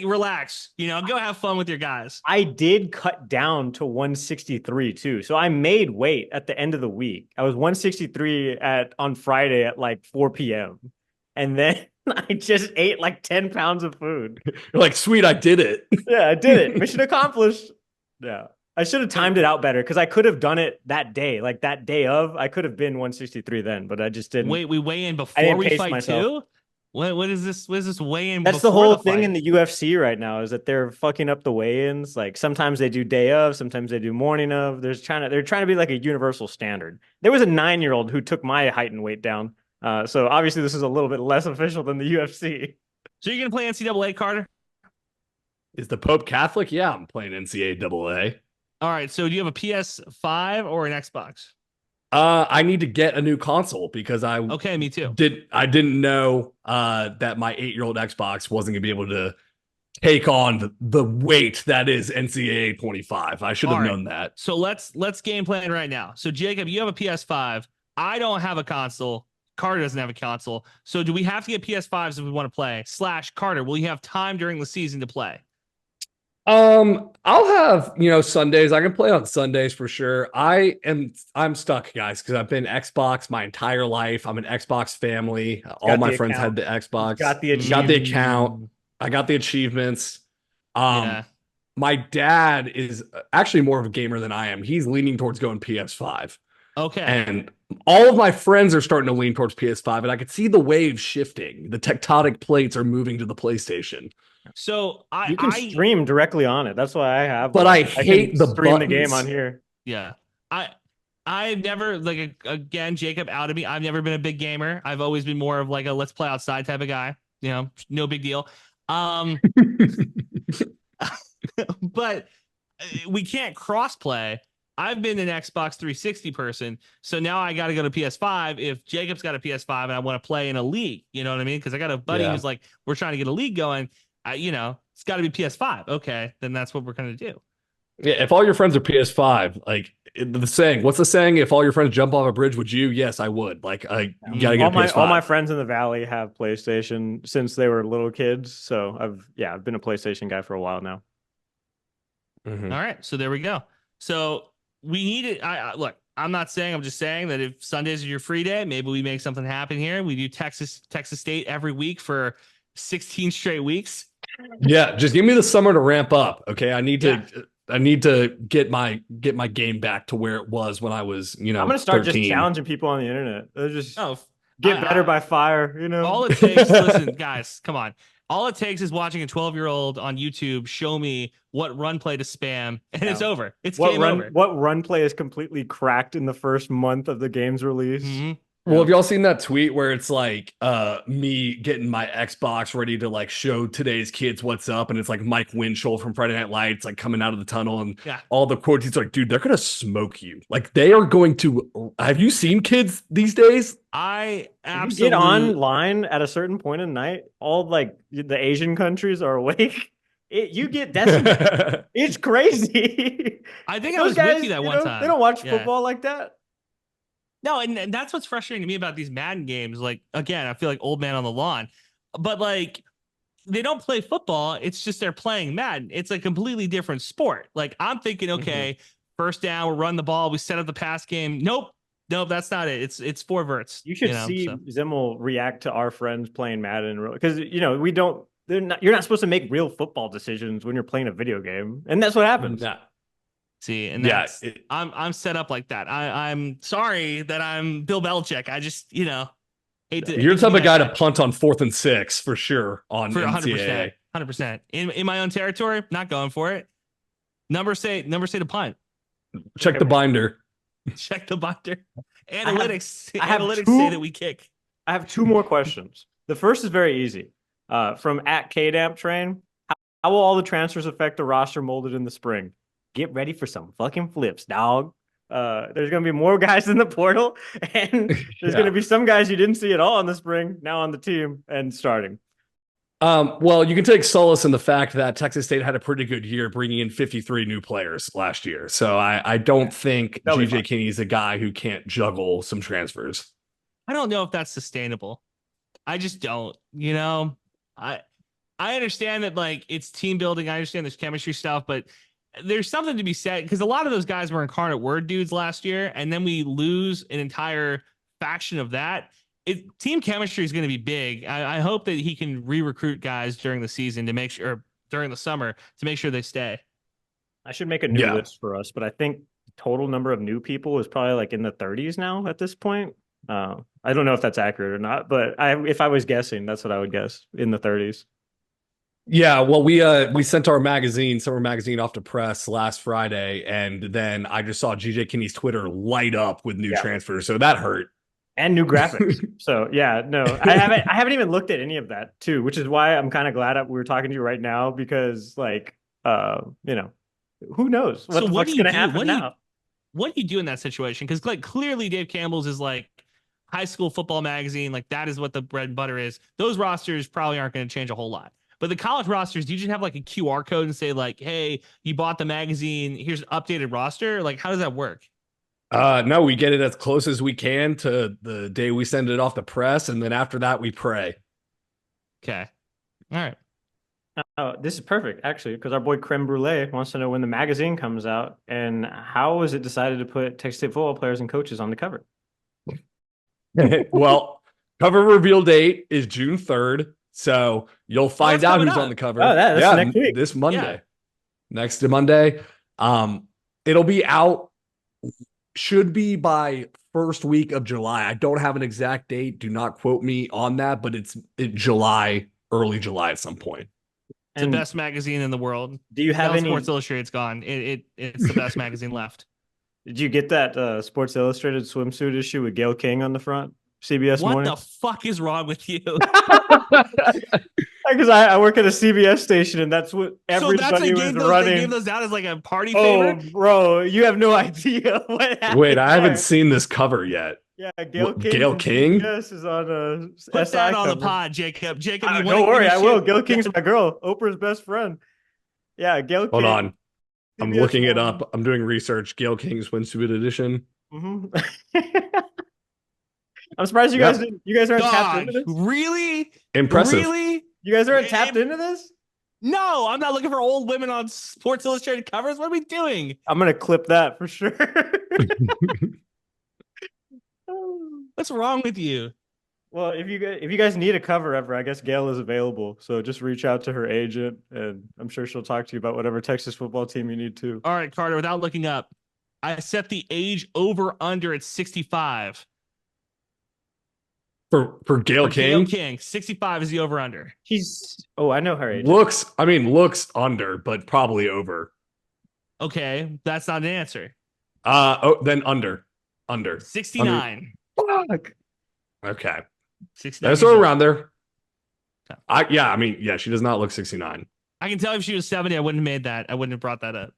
relax. Go have fun with your guys. I did cut down to 163 too, so I made weight at the end of the week. I was 163 on Friday at like 4 p.m. and then I just ate like 10 pounds of food. You're like, sweet, I did it. Yeah, I did it. Mission accomplished. Yeah. I should have timed it out better because I could have done it that day. Like that day of, I could have been 163 then, but I just didn't. Wait, we weigh in before we fight too? What is this? What is this weigh-in? That's the before whole the thing fight? in the UFC right now is that they're fucking up the weigh-ins. Like sometimes they do day of, sometimes they do morning of. They're trying to be like a universal standard. There was a 9-year-old who took my height and weight down. So obviously this is a little bit less official than the UFC. So you're gonna play NCAA, Carter? Is the Pope Catholic? Yeah, I'm playing NCAA. All right. So do you have a PS5 or an Xbox? I need to get a new console because Okay, me too. didn't know that my 8-year-old Xbox wasn't gonna be able to take on the weight that is NCAA 25. I should have known that. So let's game plan right now. So Jacob, you have a PS5. I don't have a console. Carter doesn't have a console. So do we have to get PS5s if we want to play? / Carter, will you have time during the season to play? I'll have, Sundays. I can play on Sundays for sure. I'm stuck, guys, because I've been Xbox my entire life. I'm an Xbox family. All my friends had the Xbox. Got the account. I got the achievements. Yeah. My dad is actually more of a gamer than I am. He's leaning towards going PS5. Okay. And all of my friends are starting to lean towards PS5, and I could see the wave shifting. The tectonic plates are moving to the PlayStation. So you can stream directly on it. That's why I have. But I hate the stream buttons. the game on here. Yeah. I've never, like, again, Jacob outed me. I've never been a big gamer. I've always been more of like a let's play outside type of guy. No big deal. But we can't cross play. I've been an Xbox 360 person, so now I got to go to PS5. If Jacob's got a PS5 and I want to play in a league, you know what I mean? Because I got a buddy who's like, we're trying to get a league going. It's got to be PS5. Okay, then that's what we're gonna do. Yeah, if all your friends are PS5, like what's the saying? If all your friends jump off a bridge, would you? Yes, I would. Like, you gotta get a PS5. All my friends in the Valley have PlayStation since they were little kids. So I've been a PlayStation guy for a while now. Mm-hmm. All right, so there we go. So we need it. Look, I'm not saying. I'm just saying that if Sundays are your free day, maybe we make something happen here. We do Texas State every week for 16 straight weeks. Yeah, just give me the summer to ramp up. Okay, I need to get my game back to where it was when I was, I'm gonna start 13. just challenging people on the internet. They'll just get better by fire. All it takes. Listen, guys, come on. All it takes is watching a 12-year-old on YouTube show me what run play to spam, and it's over. It's game over. What run play is completely cracked in the first month of the game's release? Mm-hmm. Well, have y'all seen that tweet where it's like me getting my Xbox ready to like show today's kids what's up, and it's like Mike Winchell from Friday Night Lights like coming out of the tunnel, and all the quotes. He's like, dude, they're gonna smoke you. Like they are going to. Have you seen kids these days? I absolutely you get online at a certain point in the night. All like the Asian countries are awake. You get decimated. It's crazy. I think I was with you that one time. They don't watch football like that. No, and that's what's frustrating to me about these Madden games. Like, again, I feel like old man on the lawn, but like they don't play football. It's just they're playing Madden. It's a completely different sport. Like I'm thinking, okay, first down, we'll run the ball. We set up the pass game. Nope, that's not it. It's 4 verts. You should see Zimmel react to our friends playing Madden because we don't. You're not supposed to make real football decisions when you're playing a video game, and that's what happens. Yeah. See, and that's I'm set up like that. I'm sorry that I'm Bill Belichick. I just hate to. You're the type of guy to punt on 4th and 6 for sure on for NCAA. 100%. In my own territory, not going for it. Number say to punt. Check the binder. Check the binder. Analytics. Analytics say that we kick. I have 2 more questions. The first is very easy. From @KDamp Train, how will all the transfers affect the roster molded in the spring? Get ready for some fucking flips, dog. There's going to be more guys in the portal, and there's going to be some guys you didn't see at all in the spring now on the team and starting. Well, you can take solace in the fact that Texas State had a pretty good year bringing in 53 new players last year. So I don't think GJ Kinney is a guy who can't juggle some transfers. I don't know if that's sustainable. I just don't. I understand that like it's team building. I understand there's chemistry stuff, but there's something to be said because a lot of those guys were incarnate word dudes last year, and then we lose an entire faction of that. Team chemistry is going to be big. I hope that he can re-recruit guys during the season to make sure, during the summer, to make sure they stay. I should make a new list for us, but I think the total number of new people is probably like in the 30s now at this point. I don't know if that's accurate or not, but if I was guessing, that's what I would guess, in the 30s. Yeah, well, we sent our summer magazine, off to press last Friday, and then I just saw GJ Kinney's Twitter light up with new transfers, so that hurt. And new graphics. So yeah, no, I haven't even looked at any of that too, which is why I'm kind of glad we're talking to you right now, because like, who knows what the fuck's gonna happen now? What do you do in that situation? Because like clearly Dave Campbell's is like high school football magazine, like that is what the bread and butter is. Those rosters probably aren't going to change a whole lot. But the college rosters, do you just have like a QR code and say like, hey, you bought the magazine, here's an updated roster? Like, how does that work? No, we get it as close as we can to the day we send it off the press, and then after that we pray. Okay. All right. This is perfect, actually, because our boy Creme Brulee wants to know when the magazine comes out and how was it decided to put Texas State football players and coaches on the cover? Well, cover reveal date is June 3rd, so you'll find out who's on the cover. Oh, that's next week. This Monday. Yeah. Next Monday. It'll be out, should be by first week of July. I don't have an exact date. Do not quote me on that, but it's July, early July at some point. It's the best magazine in the world. Do you have any? Sports Illustrated's gone. It's the best magazine left. Did you get that Sports Illustrated swimsuit issue with Gayle King on the front? CBS What Morning? the fuck is wrong with you? Because I work at a CBS station, and that's what everybody was running. They gave those out as like a party favor? Oh, bro, you have no idea what happened. Wait, I haven't seen this cover yet. Yeah, Gayle King. Gayle King? Yes, is on a Put SI that on cover. the pod, Jacob. Jacob, don't worry, I will. Gayle King's my girl, Oprah's best friend. Yeah, Gayle King. Hold on. I'm CBS looking it Morning. up. I'm doing research. Gayle King swimsuit edition. Mm-hmm. I'm surprised you guys didn't. You guys aren't tapped into this. Really? Impressive. Really? You guys aren't tapped into this? No, I'm not looking for old women on Sports Illustrated covers. What are we doing? I'm gonna clip that for sure. What's wrong with you? Well, if you guys need a cover ever, I guess Gayle is available. So just reach out to her agent, and I'm sure she'll talk to you about whatever Texas football team you need to. All right, Carter. Without looking up, I set the age over under at 65. For Gayle King? Gayle King, 65 is the over under. I know her age. Looks under, but probably over. Okay, that's not an answer. Then under. 69. Fuck. Okay. 69. That's sort of around there. She does not look 69. I can tell if she was 70, I wouldn't have made that. I wouldn't have brought that up.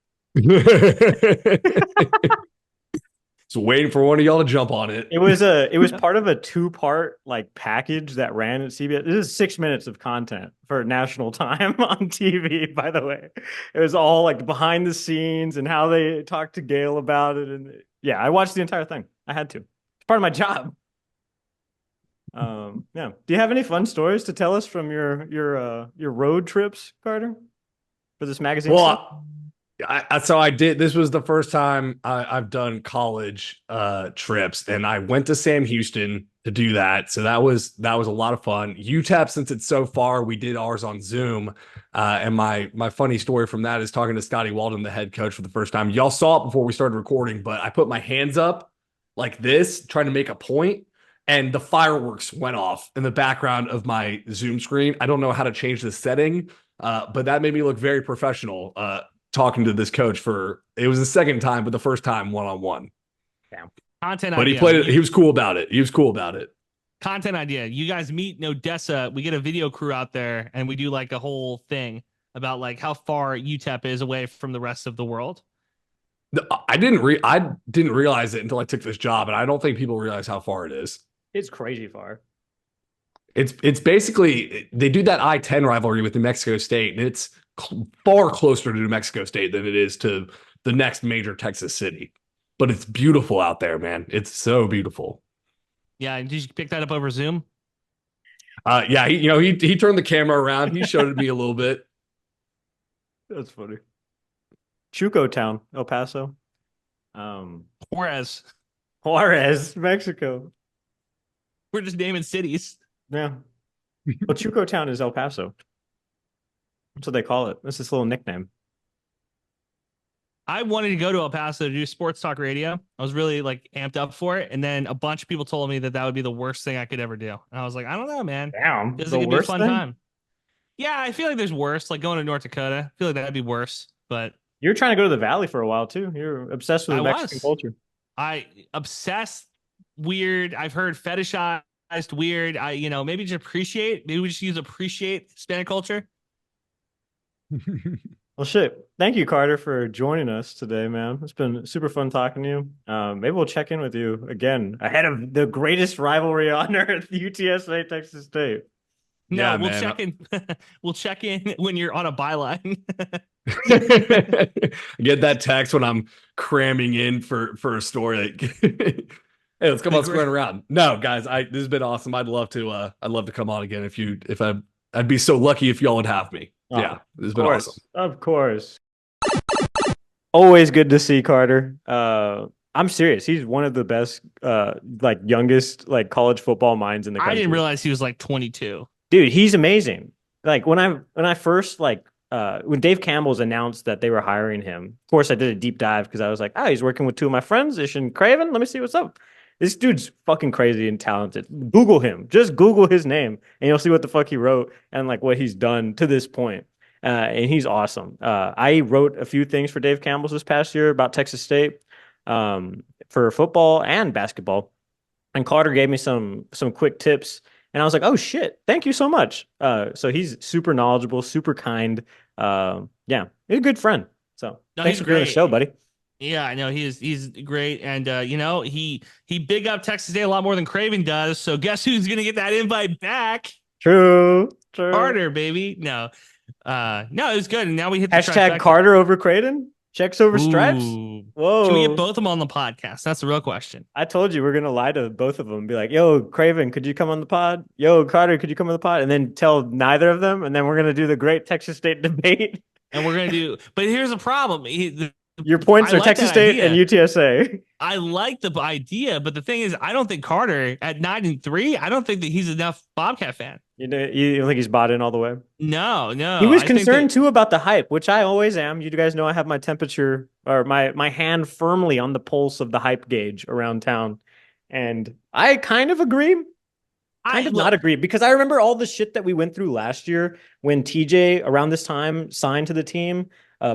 So waiting for one of y'all to jump on it. It was part of a 2-part like package that ran at CBS. This is 6 minutes of content for national time on TV, by the way. It was all like behind the scenes and how they talked to Gayle about it. And yeah, I watched the entire thing. I had to. It's part of my job. Yeah. Do you have any fun stories to tell us from your road trips, Carter, for this magazine? Well, I did. This was the first time I've done college trips, and I went to Sam Houston to do that. So that was a lot of fun. UTEP, since it's so far, we did ours on Zoom. And my funny story from that is talking to Scotty Walden, the head coach, for the first time. Y'all saw it before we started recording, but I put my hands up like this, trying to make a point, and the fireworks went off in the background of my Zoom screen. I don't know how to change the setting, but that made me look very professional. Talking to this coach it was the second time, but the first time one-on-one. Yeah. Content but idea. He played it. He was cool about it. Content idea. You guys meet in Odessa. We get a video crew out there and we do like a whole thing about like how far UTEP is away from the rest of the world. I didn't realize it until I took this job, and I don't think people realize how far it is. It's crazy far. It's basically, they do that I-10 rivalry with New Mexico State, and it's far closer to New Mexico State than it is to the next major Texas city. But it's beautiful out there, man. It's so beautiful. Yeah, did you pick that up over Zoom? Yeah, he turned the camera around. He showed it me a little bit. That's funny. Chuco Town, El Paso. Juarez, Mexico. We're just naming cities. Yeah. Well, Chuco Town is El Paso. That's what they call it. That's this little nickname. I wanted to go to El Paso to do sports talk radio. I was really like amped up for it. And then a bunch of people told me that would be the worst thing I could ever do. And I was like, I don't know, man. Damn, Feels the like it'd be a worst fun thing? time. Yeah, I feel like there's worse. Like going to North Dakota. I feel like that'd be worse. But You're trying to go to the Valley for a while too. You're obsessed with I Mexican was. culture. I obsessed weird. I've heard fetishized weird. Maybe just appreciate. Maybe we just use appreciate Hispanic culture. Well, shit. Thank you, Carter, for joining us today, man. It's been super fun talking to you. Maybe we'll check in with you again ahead of the greatest rivalry on earth, UTSA, Texas State. No, Yeah, we'll man. check in. We'll check in when you're on a byline. Get that text when I'm cramming in for a story. Like, hey, let's come on Squarin around. No, guys, this has been awesome. I'd love to come on again I'd be so lucky if y'all would have me. Oh, yeah, this has been awesome. Of course. Always good to see Carter. I'm serious. He's one of the best, youngest, college football minds in the country. I didn't realize he was like 22. Dude, he's amazing. Like when I first when Dave Campbell's announced that they were hiring him, of course I did a deep dive because I was like, he's working with two of my friends, Ish and Craven. Let me see what's up. This dude's fucking crazy and talented. Google him. Just Google his name and you'll see what the fuck he wrote and what he's done to this point. And he's awesome. I wrote a few things for Dave Campbell's this past year about Texas State for football and basketball. And Carter gave me some quick tips. And I was like, oh, shit, thank you so much. So he's super knowledgeable, super kind. Yeah, he's a good friend. So thanks for doing the show, buddy. Yeah, I know he's great. And, he big up Texas State a lot more than Craven does. So guess who's going to get that invite back? True. Carter, baby. No, it was good. And now we hit the hashtag Carter over Creighton. Checks over stripes. Whoa. Should we get both of them on the podcast? That's the real question. I told you we're going to lie to both of them and be like, yo, Craven, could you come on the pod? Yo, Carter, could you come on the pod? And then tell neither of them. And then we're going to do the great Texas State debate. And we're going to do, but here's a problem. Your points are like Texas State and UTSA. I like the idea, but the thing is, I don't think Carter at 9-3, I don't think that he's enough Bobcat fan. You don't think he's bought in all the way? No. He was concerned too about the hype, which I always am. You guys know I have my temperature or my hand firmly on the pulse of the hype gauge around town. And I kind of agree. Not agree, because I remember all the shit that we went through last year when TJ around this time signed to the team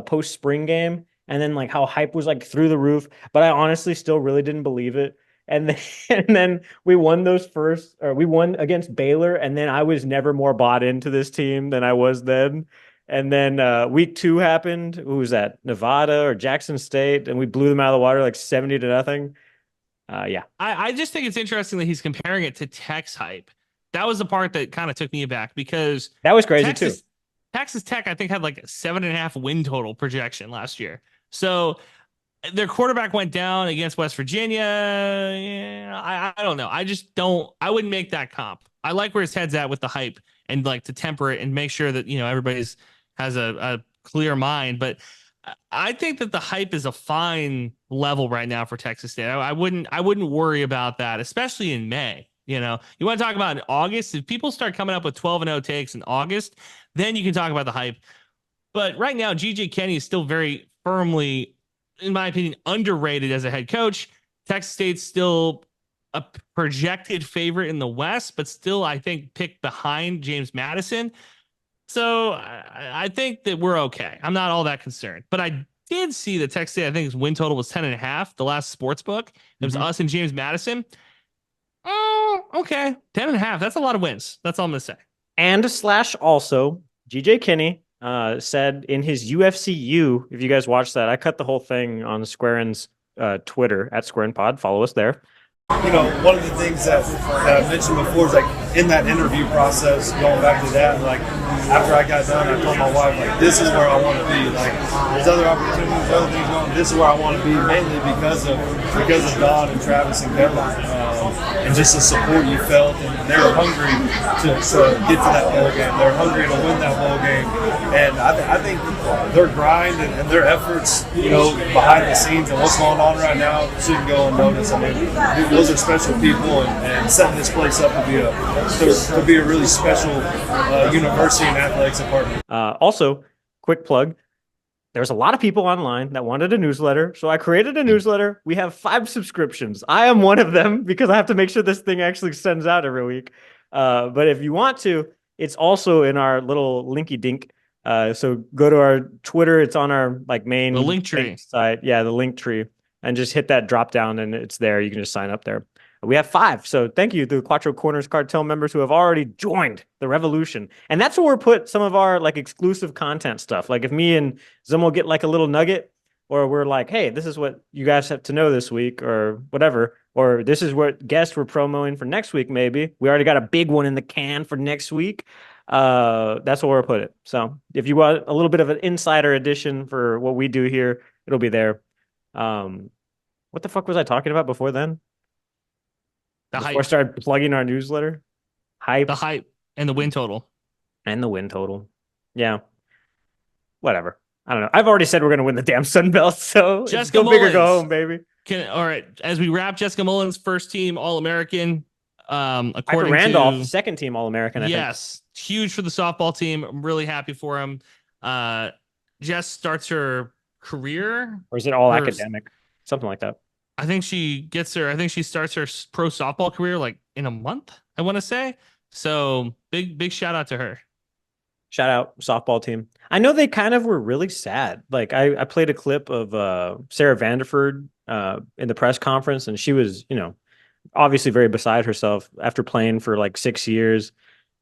post spring game. And then how hype was through the roof, but I honestly still really didn't believe it. And then we won we won against Baylor, and then I was never more bought into this team than I was then. And then week 2 happened. Who was that? Nevada or Jackson State, and we blew them out of the water 70-0. Yeah. I just think it's interesting that he's comparing it to Tech's hype. That was the part that kind of took me aback because that was crazy too. Texas Tech, I think, had a 7.5 win total projection last year. So their quarterback went down against West Virginia. Yeah, I don't know. I wouldn't make that comp. I like where his head's at with the hype and to temper it and make sure that, everybody's has a clear mind. But I think that the hype is a fine level right now for Texas State. I wouldn't worry about that, especially in May. You want to talk about in August, if people start coming up with 12-0 takes in August, then you can talk about the hype. But right now, GJ Kenny is still very firmly, in my opinion, underrated as a head coach. Texas State's still a projected favorite in the West, but still, I think, picked behind James Madison. So I think that we're okay. I'm not all that concerned. But I did see that Texas State, I think his win total was 10.5, the last sports book. It was us and James Madison. Oh, okay. 10.5. That's a lot of wins. That's all I'm going to say. And also, GJ Kinney said in his UFCU, if you guys watch that, I cut the whole thing on Squarin's Twitter at SquarinPod. Follow us there. One of the things that I mentioned before is in that interview process, going back to that, after I got done, I told my wife, this is where I want to be. There's other opportunities, other things going. This is where I want to be, mainly because of Don and Travis and Kevin, and just the support you felt. And they were hungry to get to that bowl game. They're hungry to win that bowl game. And I think their grind and their efforts, behind the scenes and what's going on right now shouldn't go unnoticed. I mean, those are special people, and setting this place up to be a really special university and athletics department. Also, quick plug. there's a lot of people online that wanted a newsletter. So I created a newsletter. We have 5 subscriptions. I am one of them because I have to make sure this thing actually sends out every week. But if you want to, it's also in our little linky dink. So go to our Twitter. It's on our main The link tree site. Yeah, the link tree, and just hit that drop down, and it's there. You can just sign up there. We have 5. So thank you to the Quattro Corners Cartel members who have already joined the revolution. And that's where we put some of our exclusive content stuff. Like if me and Zimo get a little nugget, or we're like, hey, this is what you guys have to know this week, or whatever, or this is what guests we're promoting for next week, maybe. We already got a big one in the can for next week. That's where we'll put it. So if you want a little bit of an insider edition for what we do here, it'll be there. What the fuck was I talking about before then? Before I started plugging our newsletter? The hype and the win total. And the win total. Yeah. Whatever. I don't know. I've already said we're going to win the damn Sun Belt, so Jessica go big or go home, baby. All right. As we wrap, Jessica Mullins, first team All-American. According Randolph, second team All-American, I think. Huge for the softball team. I'm really happy for him. Jess starts her career. Or is it all academic? Something like that. I think she starts her pro softball career in a month, I want to say. So big shout out to her. Shout out softball team. I know they kind of were really sad. I played a clip of Sarah Vanderford in the press conference, and she was, obviously very beside herself after playing for 6 years.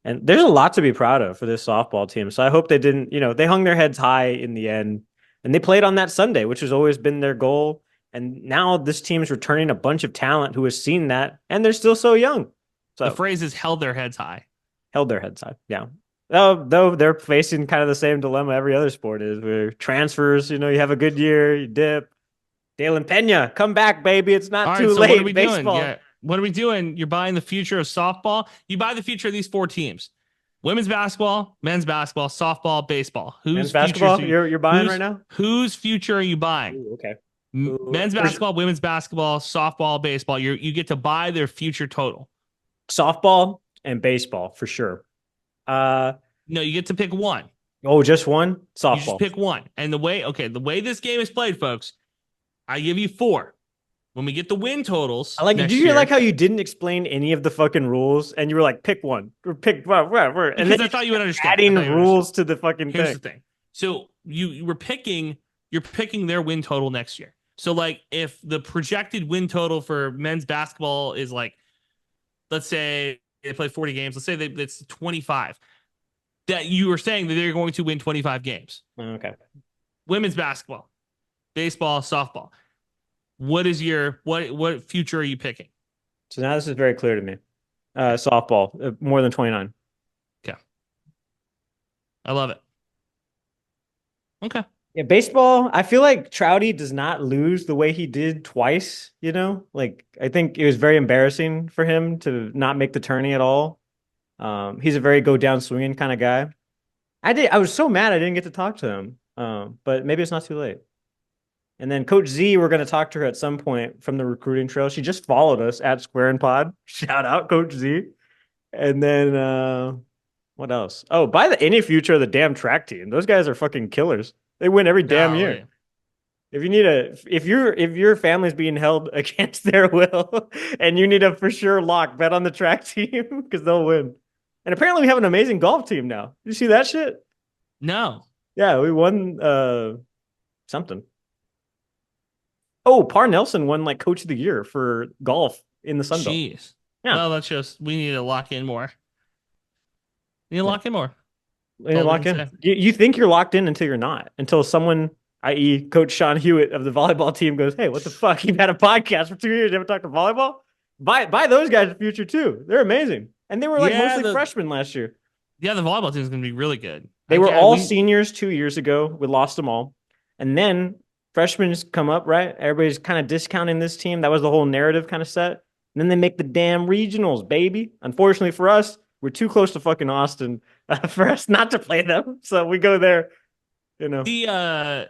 And there's a lot to be proud of for this softball team. So I hope they didn't, they hung their heads high in the end, and they played on that Sunday, which has always been their goal. And now this team's returning a bunch of talent who has seen that, and they're still so young. So the phrase is held their heads high. Held their heads high, yeah. Though they're facing kind of the same dilemma every other sport is, where transfers, you have a good year, you dip. Dalen Pena, come back, baby. It's not too late. What are we baseball. Doing? Yeah. What are we doing? You're buying the future of softball. You buy the future of these 4 teams. Women's basketball, men's basketball, softball, baseball. Men's basketball you're buying right now? Whose future are you buying? Ooh, okay. Men's basketball, women's basketball, softball, baseball. You get to buy their future total. Softball and baseball for sure. No, you get to pick one. Oh, just one? Softball. You just pick one. And the way this game is played, folks, I give you 4. When we get the win totals, did you hear how you didn't explain any of the fucking rules, and you were like, pick one or pick where? And then I thought you would understand. Adding rules to the fucking Here's thing. the thing. So you're picking their win total next year. So if the projected win total for men's basketball is let's say they play 40 games, let's say it's 25. That you were saying that they're going to win 25 games. Okay. Women's basketball, baseball, softball. What is what future are you picking? So now this is very clear to me. Softball, more than 29. Okay. I love it. Okay. Yeah, baseball, I feel like Trouty does not lose the way he did twice, I think it was very embarrassing for him to not make the tourney at all. He's a very go down swinging kind of guy. I was so mad I didn't get to talk to him. But maybe it's not too late. And then Coach Z, we're going to talk to her at some point from the recruiting trail. She just followed us at Squarin Pod. Shout out Coach Z. And then what else? Oh, buy any future of the damn track team. Those guys are fucking killers. They win every damn year. If you need if your family's being held against their will and you need a for sure lock, bet on the track team because they'll win. And apparently we have an amazing golf team now. Did you see that shit? No. Yeah, we won something. Oh, Par Nelson won Coach of the Year for golf in the Sun Belt. Jeez. Yeah. Well, we need to lock in more. Lock in more. Lock in. You think you're locked in until you're not. Until someone, i.e. Coach Sean Hewitt of the volleyball team, goes, hey, what the fuck? You've had a podcast for 2 years. You haven't talked to volleyball? Buy those guys in the future too. They're amazing. And they were mostly freshmen last year. Yeah, the volleyball team is going to be really good. They were all seniors 2 years ago. We lost them all. And then freshmen come up, right? Everybody's kind of discounting this team. That was the whole narrative kind of set. And then they make the damn regionals, baby. Unfortunately for us, we're too close to fucking Austin for us not to play them. So we go there, The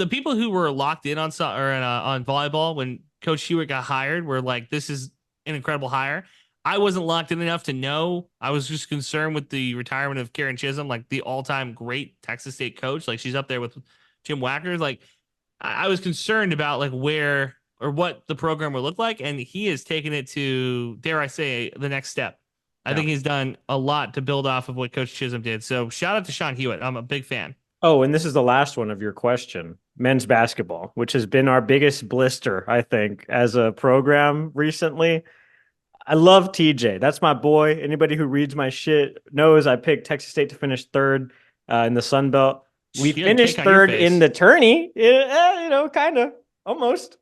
people who were locked in on volleyball when Coach Hewitt got hired were like, this is an incredible hire. I wasn't locked in enough to know. I was just concerned with the retirement of Karen Chisholm, like the all-time great Texas State coach. Like she's up there with Jim Wackers. Like I was concerned about like where or what the program would look like, and he has taken it to, dare I say, the next step. I think he's done a lot to build off of what Coach Chisholm did. So shout out to Sean Hewitt. I'm a big fan. Oh, and this is the last one of your question. Men's basketball, which has been our biggest blister, I think, as a program recently. I love TJ. That's my boy. Anybody who reads my shit knows I picked Texas State to finish third in the Sun Belt. We finished third in the tourney. Kind of, almost,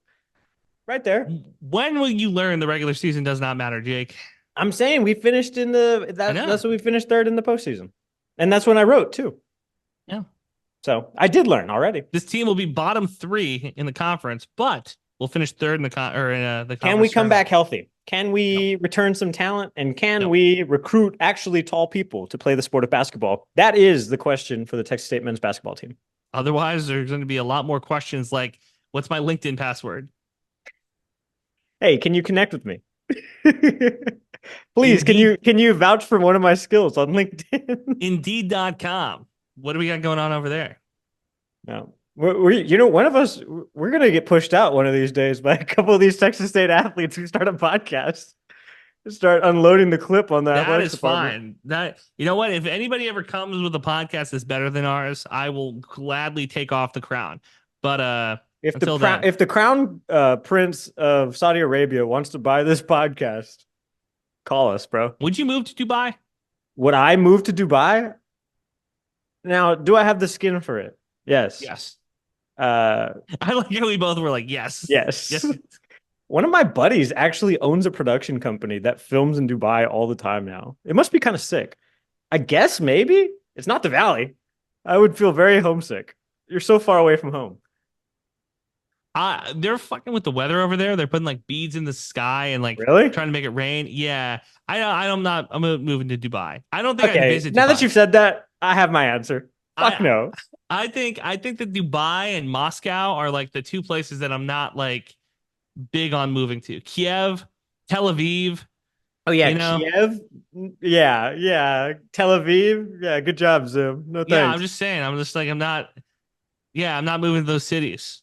right there. When will you learn the regular season does not matter, Jake? I'm saying we finished in that's when we finished third in the postseason, and that's when I wrote too. Yeah. So I did learn already. This team will be bottom 3 in the conference, but we'll finish third in the conference. Can we come back healthy? Can we return some talent? And can we recruit actually tall people to play the sport of basketball? That is the question for the Texas State men's basketball team. Otherwise, there's going to be a lot more questions like, what's my LinkedIn password? Hey, can you connect with me? Please, can you vouch for one of my skills on LinkedIn? Indeed.com. What do we got going on over there? No. One of us, we're going to get pushed out one of these days by a couple of these Texas State athletes who start a podcast. Start unloading the clip on that. That is fine. You know what? If anybody ever comes with a podcast that's better than ours, I will gladly take off the crown. But if the crown prince of Saudi Arabia wants to buy this podcast, call us, bro. Would you move to Dubai? Would I move to Dubai? Now, do I have the skin for it? Yes. Yes. I like how we both were like, yes. Yes. One of my buddies actually owns a production company that films in Dubai all the time now. It must be kind of sick. I guess maybe it's not the Valley. I would feel very homesick. You're so far away from home. They're fucking with the weather over there. They're putting like beads in the sky and like really trying to make it rain. Yeah. I'm moving to Dubai. I don't think I'd visit Dubai. Now that you've said that, I have my answer. Fuck no. I think that Dubai and Moscow are like the two places that I'm not like big on moving to. Kiev, Tel Aviv. Oh yeah, Kiev. Yeah. Tel Aviv. Yeah, good job, Zoom. No thanks. Yeah, I'm just saying. I'm just like I'm not moving to those cities.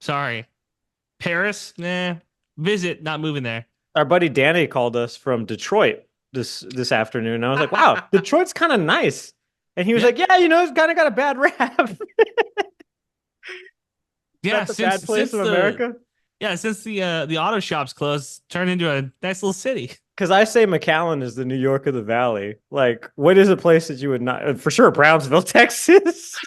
Sorry. Paris, nah. Visit, not moving there. Our buddy Danny called us from Detroit this afternoon. I was like, wow, Detroit's kind of nice. And he was like, yeah, it's kind of got a bad rap. Yeah, the bad place of America. Yeah, since the auto shops closed, turned into a nice little city. Because I say McAllen is the New York of the Valley. Like, what is a place that you would not... For sure, Brownsville, Texas.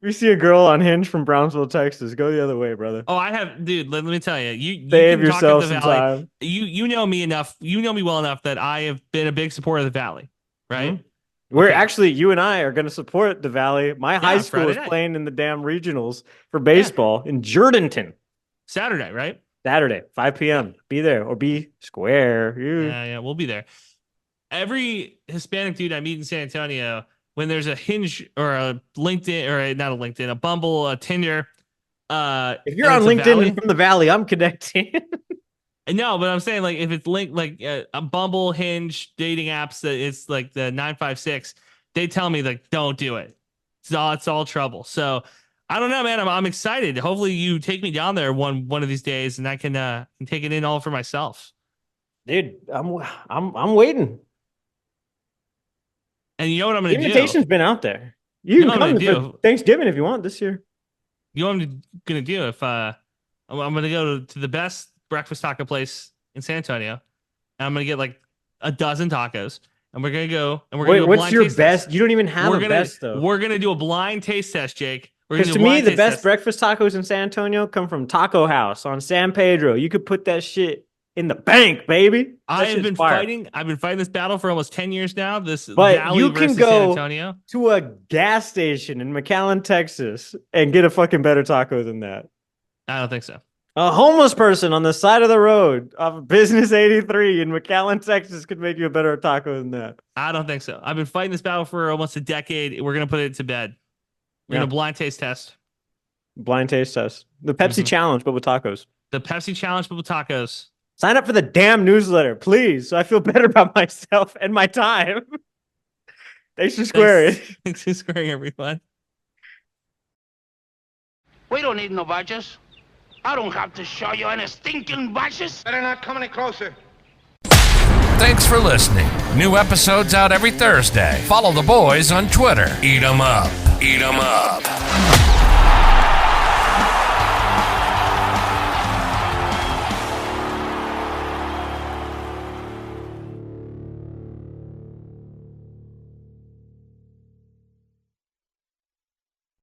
We see a girl on Hinge from Brownsville, Texas. Go the other way, brother. Oh, dude, let me tell you. You save yourself some time. You know me enough. You know me well enough that I have been a big supporter of the Valley, right? Mm-hmm. We're actually, you and I are going to support the Valley. My high school is playing in the damn regionals for baseball in Jourdanton. Saturday, right? Saturday, 5 p.m. Be there or be square. Yeah, we'll be there. Every Hispanic dude I meet in San Antonio, when there's a Hinge or a LinkedIn or not a LinkedIn, a Bumble, a Tinder. If you're on LinkedIn and from the Valley, I'm connecting. No, but I'm saying like if it's linked like a Bumble, Hinge, dating apps that it's like the 956, they tell me like don't do it. It's all trouble. So I don't know, man. I'm excited. Hopefully you take me down there one of these days, and I can take it in all for myself. Dude, I'm waiting. And you know what I'm going to do? The invitation's been out there. You can come for Thanksgiving if you want this year. You know what I'm going to do? If I'm going to go to the best breakfast taco place in San Antonio, and I'm going to get like a dozen tacos, and we're going to go and we're going to do a blind taste test. What's your best? You don't even have a best though. We're going to do a blind taste test, Jake. Because to me, the best breakfast tacos in San Antonio come from Taco House on San Pedro. You could put that shit in the bank, baby. I've been fighting this battle for almost 10 years now. But Valley you can go San Antonio. To a gas station in McAllen, Texas, and get a fucking better taco than that. I don't think so. A homeless person on the side of the road off Business 83 in McAllen, Texas could make you a better taco than that. I don't think so. I've been fighting this battle for almost a decade. We're going to put it to bed. We're going to blind taste test. Blind taste test. The Pepsi challenge, but with tacos. The Pepsi challenge, but with tacos. Sign up for the damn newsletter, please, so I feel better about myself and my time. Thanks for squaring. Thanks for squaring, everyone. We don't need no badges. I don't have to show you any stinking badges. Better not come any closer. Thanks for listening. New episodes out every Thursday. Follow the boys on Twitter. Eat 'em up. Eat 'em up.